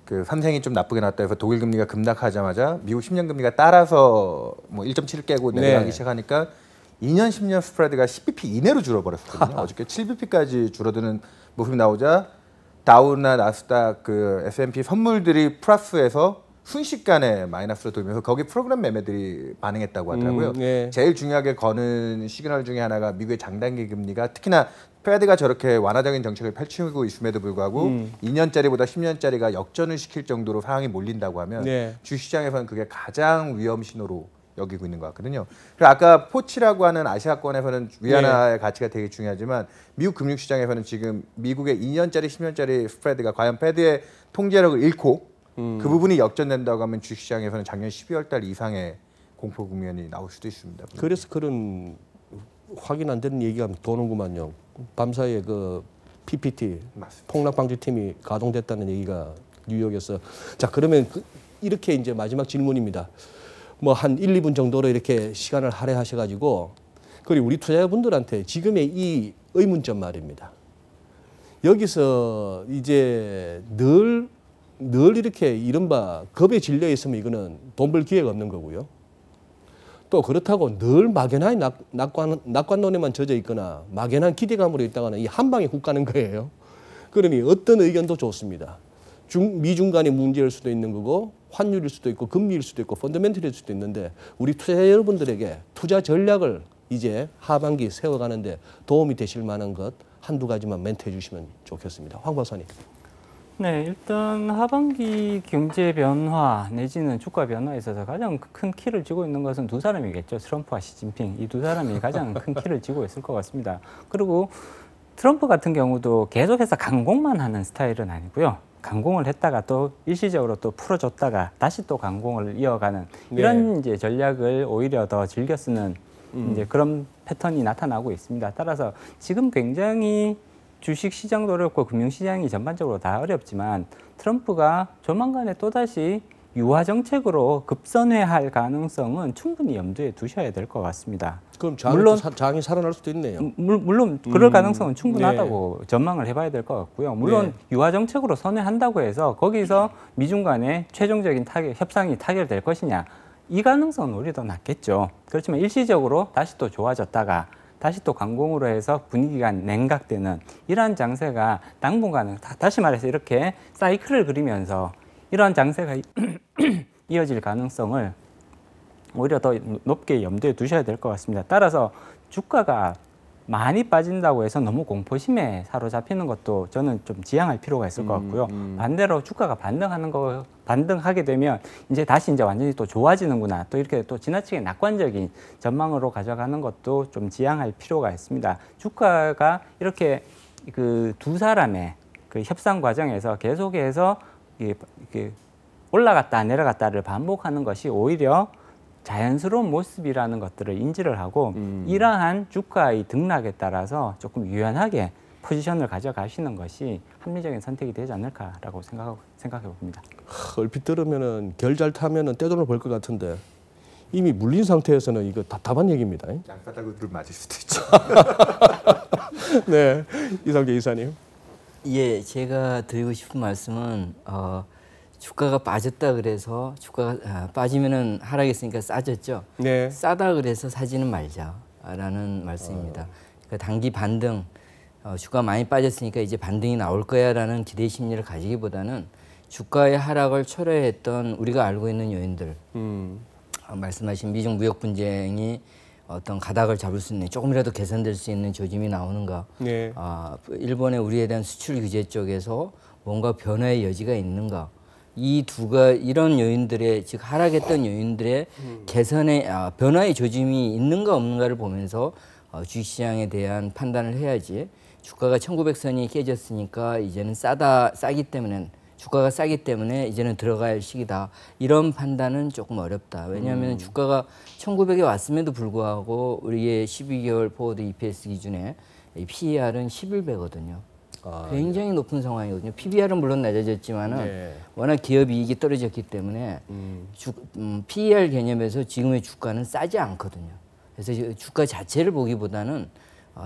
Speaker 2: 그 선생이 좀 나쁘게 나왔다 해서 독일 금리가 급락하자마자 미국 10년 금리가 따라서 뭐 1.7 깨고 내려가기
Speaker 1: 네.
Speaker 2: 시작하니까 2년 10년 스프레드가 10bp 이내로 줄어버렸거든요. 어저께 7bp까지 줄어드는 모습이 나오자 다우나 나스닥 그 S&P 선물들이 플러스에서 순식간에 마이너스로 돌면서 거기 프로그램 매매들이 반응했다고 하더라고요.
Speaker 1: 네.
Speaker 2: 제일 중요하게 거는 시그널 중에 하나가 미국의 장단기 금리가 특히나 페드가 저렇게 완화적인 정책을 펼치고 있음에도 불구하고 2년짜리보다 10년짜리가 역전을 시킬 정도로 상황이 몰린다고 하면
Speaker 1: 네.
Speaker 2: 주시장에서는 그게 가장 위험 신호로 여기고 있는 것 같거든요. 그리고 아까 포치라고 하는 아시아권에서는 위안화의 가치가 되게 중요하지만 미국 금융시장에서는 지금 미국의 2년짜리, 10년짜리 스프레드가 과연 페드의 통제력을 잃고 그 부분이 역전된다고 하면 주식시장에서는 작년 12월 달 이상의 공포 국면이 나올 수도 있습니다.
Speaker 1: 그래서 그런 확인 안 되는 얘기가 도는구만요. 밤사이에 그 PPT
Speaker 2: 맞습니다.
Speaker 1: 폭락 방지팀이 가동됐다는 얘기가 뉴욕에서. 자, 그러면 이렇게 이제 마지막 질문입니다. 뭐 한 1, 2분 정도로 이렇게 시간을 할애하셔가지고 그리고 우리 투자자분들한테 지금의 이 의문점 말입니다. 여기서 이제 늘 이렇게 이른바 겁에 질려 있으면 이거는 돈 벌 기회가 없는 거고요. 또 그렇다고 늘 막연한 낙관론에만 젖어 있거나 막연한 기대감으로 있다가는 이 한 방에 훅 가는 거예요. 그러니 어떤 의견도 좋습니다. 미중 간의 문제일 수도 있는 거고 환율일 수도 있고 금리일 수도 있고 펀더멘털일 수도 있는데 우리 투자자 여러분들에게 투자 전략을 이제 하반기 세워가는데 도움이 되실 만한 것 한두 가지만 멘트해 주시면 좋겠습니다. 황 박사님.
Speaker 3: 네, 일단 하반기 경제 변화 내지는 주가 변화에 있어서 가장 큰 키를 쥐고 있는 것은 두 사람이겠죠. 트럼프와 시진핑. 이 두 사람이 가장 큰 키를 쥐고 있을 것 같습니다. 그리고 트럼프 같은 경우도 계속해서 강공만 하는 스타일은 아니고요. 강공을 했다가 또 일시적으로 또 풀어줬다가 다시 또 강공을 이어가는 이런 이제 전략을 오히려 더 즐겨 쓰는 이제 그런 패턴이 나타나고 있습니다. 따라서 지금 굉장히 주식 시장도 어렵고 금융 시장이 전반적으로 다 어렵지만 트럼프가 조만간에 또다시 유화 정책으로 급선회할 가능성은 충분히 염두에 두셔야 될 것 같습니다.
Speaker 1: 그럼 장이 살아날 수도 있네요.
Speaker 3: 물론 그럴 가능성은 충분하다고 전망을 해봐야 될 것 같고요. 물론 유화 정책으로 선회한다고 해서 거기서 미중 간의 최종적인 협상이 타결될 것이냐, 이 가능성은 오히려 더 낮겠죠. 그렇지만 일시적으로 다시 또 좋아졌다가 다시 또 강공으로 해서 분위기가 냉각되는 이러한 장세가 당분간은 다시 말해서 이렇게 사이클을 그리면서 이러한 장세가 이어질 가능성을 오히려 더 높게 염두에 두셔야 될 것 같습니다. 따라서 주가가 많이 빠진다고 해서 너무 공포심에 사로잡히는 것도 저는 좀 지양할 필요가 있을 것 같고요. 반대로 주가가 반등하게 되면 이제 다시 이제 완전히 또 좋아지는구나. 또 이렇게 또 지나치게 낙관적인 전망으로 가져가는 것도 좀 지양할 필요가 있습니다. 주가가 이렇게 그 두 사람의 그 협상 과정에서 계속해서 이게 올라갔다 내려갔다를 반복하는 것이 오히려 자연스러운 모습이라는 것들을 인지를 하고 이러한 주가의 등락에 따라서 조금 유연하게 포지션을 가져가시는 것이 합리적인 선택이 되지 않을까라고 생각해 봅니다.
Speaker 1: 얼핏 들으면은 결 잘 타면은 떼돈을 벌 것 같은데 이미 물린 상태에서는 이거 답답한 얘기입니다.
Speaker 2: 양바닥을 맞을 수도 있죠.
Speaker 1: 네, 이상재 이사님.
Speaker 4: 예, 제가 드리고 싶은 말씀은 주가가 빠졌다 그래서 주가가 빠지면은 하락했으니까 싸졌죠.
Speaker 1: 네.
Speaker 4: 싸다 그래서 사지는 말자라는 말씀입니다. 그러니까 단기 반등, 주가 많이 빠졌으니까 이제 반등이 나올 거야라는 기대 심리를 가지기보다는 주가의 하락을 초래했던 우리가 알고 있는 요인들, 말씀하신 미중 무역 분쟁이 어떤 가닥을 잡을 수 있는 조금이라도 개선될 수 있는 조짐이 나오는가,
Speaker 1: 네.
Speaker 4: 일본의 우리에 대한 수출 규제 쪽에서 뭔가 변화의 여지가 있는가, 이런 요인들의 즉 하락했던 요인들의 개선의 변화의 조짐이 있는가 없는가를 보면서 주식시장에 대한 판단을 해야지. 주가가 1900선이 깨졌으니까 이제는 싸기 때문에 주가가 싸기 때문에 이제는 들어갈 시기다. 이런 판단은 조금 어렵다. 왜냐하면 주가가 1900에 왔음에도 불구하고 우리의 12개월 포워드 EPS 기준에 PER은 11배거든요. 굉장히 높은 상황이거든요. PBR은 물론 낮아졌지만은
Speaker 1: 네.
Speaker 4: 워낙 기업 이익이 떨어졌기 때문에 PER 개념에서 지금의 주가는 싸지 않거든요. 그래서 주가 자체를 보기보다는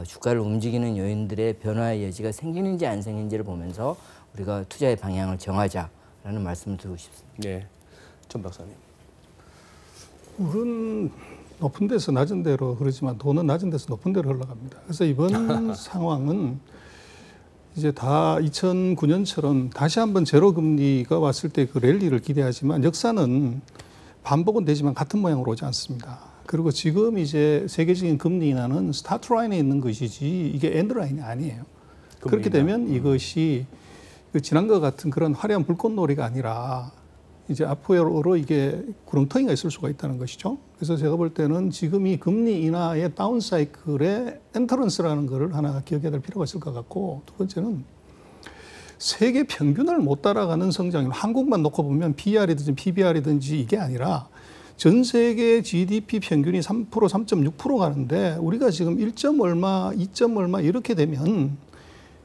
Speaker 4: 주가를 움직이는 요인들의 변화의 여지가 생기는지 안 생기는지를 보면서 우리가 투자의 방향을 정하자라는 말씀을 드리고 싶습니다.
Speaker 1: 네, 전 박사님.
Speaker 5: 물은 높은 데서 낮은 데로 흐르지만 돈은 낮은 데서 높은 데로 흘러갑니다. 그래서 이번 상황은 이제 다 2009년처럼 다시 한번 제로 금리가 왔을 때 그 랠리를 기대하지만 역사는 반복은 되지만 같은 모양으로 오지 않습니다. 그리고 지금 이제 세계적인 금리 인하는 스타트 라인에 있는 것이지 이게 엔드 라인이 아니에요. 그렇게 되면 이것이 지난과 같은 그런 화려한 불꽃놀이가 아니라 이제 앞으로 이게 구렁텅이가 있을 수가 있다는 것이죠. 그래서 제가 볼 때는 지금 이 금리 인하의 다운 사이클의 엔터런스라는 것을 하나 기억해야 될 필요가 있을 것 같고, 두 번째는 세계 평균을 못 따라가는 성장률, 한국만 놓고 보면 PR이든지 PBR이든지 이게 아니라 전 세계 GDP 평균이 3%, 3.6% 가는데 우리가 지금 1점 얼마, 2점 얼마 이렇게 되면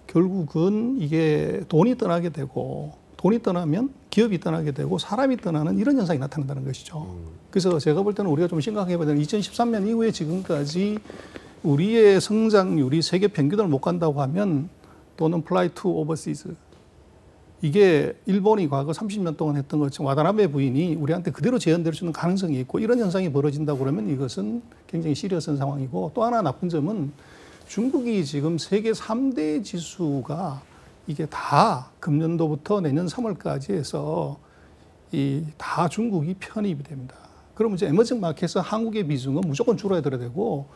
Speaker 5: 결국은 이게 돈이 떠나게 되고, 돈이 떠나면 기업이 떠나게 되고 사람이 떠나는 이런 현상이 나타난다는 것이죠. 그래서 제가 볼 때는 우리가 좀 심각하게 봐야 되는 2013년 이후에 지금까지 우리의 성장률이 세계 평균을 못 간다고 하면 또는 fly to overseas, 이게 일본이 과거 30년 동안 했던 것처럼 와다나베 부인이 우리한테 그대로 재현될 수 있는 가능성이 있고 이런 현상이 벌어진다고 그러면 이것은 굉장히 시리어스한 상황이고, 또 하나 나쁜 점은 중국이 지금 세계 3대 지수가 이게 다 금년도부터 내년 3월까지 해서 다 중국이 편입이 됩니다. 그러면 이제 에머징 마켓에서 한국의 비중은 무조건 줄어야 되고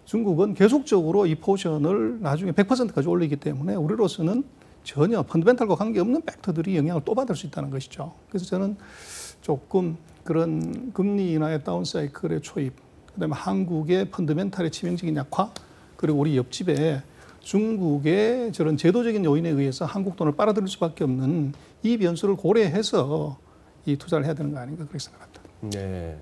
Speaker 5: 중국은 계속적으로 이 포션을 나중에 100%까지 올리기 때문에 우리로서는 전혀 펀더멘탈과 관계없는 팩터들이 영향을 또 받을 수 있다는 것이죠. 그래서 저는 조금 그런 금리 인하의 다운사이클의 초입, 그다음에 한국의 펀더멘탈의 치명적인 약화, 그리고 우리 옆집에 중국의 저런 제도적인 요인에 의해서 한국 돈을 빨아들일 수밖에 없는 이 변수를 고려해서 이 투자를 해야 되는 거 아닌가 그렇게 생각합니다.
Speaker 1: 네,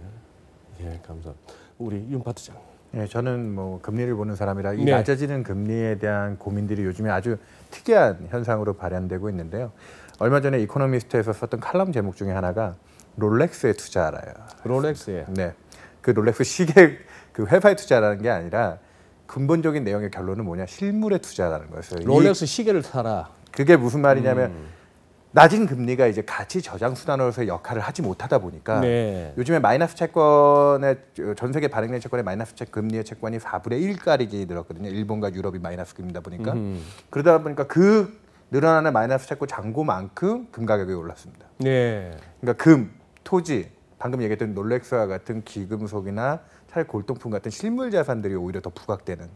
Speaker 1: 예, 감사합니다. 우리 윤 파트장.
Speaker 2: 네, 저는 뭐 금리를 보는 사람이라 이 낮아지는 금리에 대한 고민들이 요즘에 아주 특이한 현상으로 발현되고 있는데요. 얼마 전에 이코노미스트에서 썼던 칼럼 제목 중에 하나가 롤렉스에 투자하라요.
Speaker 1: 롤렉스에.
Speaker 2: 네, 그 롤렉스 시계 그 회사에 투자라는 게 아니라 근본적인 내용의 결론은 뭐냐? 실물에 투자라는 거였어요.
Speaker 1: 롤렉스 시계를 사라.
Speaker 2: 그게 무슨 말이냐면 낮은 금리가 이제 가치 저장 수단으로서의 역할을 하지 못하다 보니까 요즘에 마이너스 채권의 전 세계 발행된 채권의 마이너스 금리의 채권이 4분의 1까지 늘었거든요. 일본과 유럽이 마이너스 금리다 보니까 그러다 보니까 그 늘어나는 마이너스 채권 잔고만큼 금 가격이 올랐습니다. 그러니까 금, 토지, 방금 얘기했던 롤렉스와 같은 기금속이나 차라리 골동품 같은 실물 자산들이 오히려 더 부각되는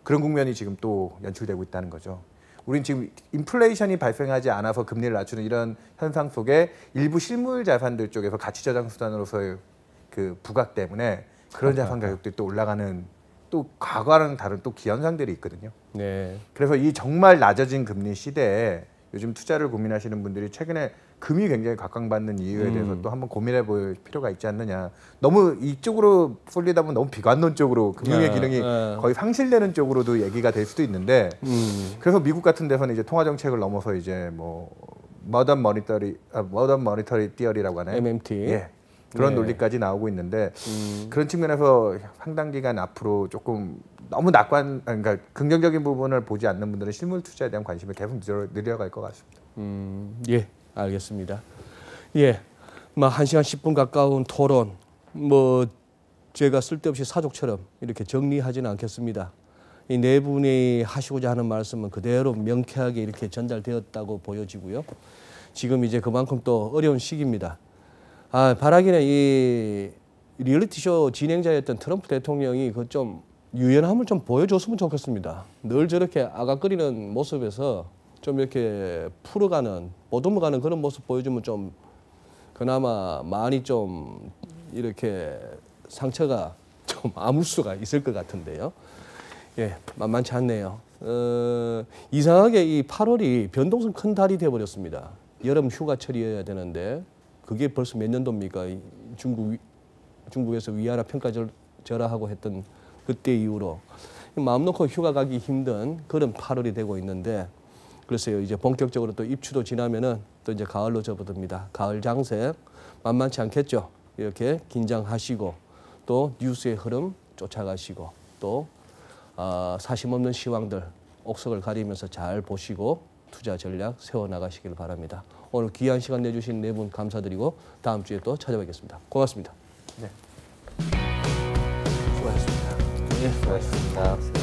Speaker 2: 그런 국면이 지금 또 연출되고 있다는 거죠. 우린 지금 인플레이션이 발생하지 않아서 금리를 낮추는 이런 현상 속에 일부 실물 자산들 쪽에서 가치 저장 수단으로서의 그 부각 때문에 그런 자산 가격들이 또 올라가는 또 과거와는 다른 또 기현상들이 있거든요. 그래서 이 정말 낮아진 금리 시대에 요즘 투자를 고민하시는 분들이 최근에 금이 굉장히 각광받는 이유에 대해서 또 한번 고민해 볼 필요가 있지 않느냐. 너무 이쪽으로 쏠리다 보면 너무 비관론적으로 금융의 기능이 거의 상실되는 쪽으로도 얘기가 될 수도 있는데 그래서 미국 같은 데서는 이제 통화 정책을 넘어서 이제 뭐 모던 머니터리 티어리라고 하나요?
Speaker 1: MMT.
Speaker 2: 예. 그런 논리까지 나오고 있는데 그런 측면에서 상당 기간 앞으로 조금 너무 그러니까 긍정적인 부분을 보지 않는 분들은 실물 투자에 대한 관심이 계속 늘어갈 것 같습니다.
Speaker 1: 예, 알겠습니다. 예, 뭐 1시간 10분 가까운 토론, 뭐 제가 쓸데없이 사족처럼 이렇게 정리하지는 않겠습니다. 이 네 분이 하시고자 하는 말씀은 그대로 명쾌하게 이렇게 전달되었다고 보여지고요. 지금 이제 그만큼 또 어려운 시기입니다. 바라기는 이 리얼리티 쇼 진행자였던 트럼프 대통령이 그 좀 유연함을 좀 보여줬으면 좋겠습니다. 늘 저렇게 아각거리는 모습에서 좀 이렇게 풀어가는, 보듬어가는 그런 모습 보여주면 좀 그나마 많이 좀 이렇게 상처가 좀 아물 수가 있을 것 같은데요. 예, 만만치 않네요. 이상하게 이 8월이 변동성 큰 달이 되어버렸습니다. 여름 휴가철이어야 되는데 그게 벌써 몇 년도입니까? 중국에서 위안화 평가절하하고 했던 그때 이후로 마음 놓고 휴가 가기 힘든 그런 8월이 되고 있는데 글쎄요, 이제 본격적으로 또 입추도 지나면은 또 이제 가을로 접어듭니다. 가을 장세 만만치 않겠죠. 이렇게 긴장하시고 또 뉴스의 흐름 쫓아가시고 또 사심 없는 시황들 옥석을 가리면서 잘 보시고 투자 전략 세워나가시길 바랍니다. 오늘 귀한 시간 내주신 네 분 감사드리고 다음 주에 또 찾아뵙겠습니다. 고맙습니다.
Speaker 2: 네.
Speaker 1: 수고하셨습니다.
Speaker 2: 수고하셨습니다.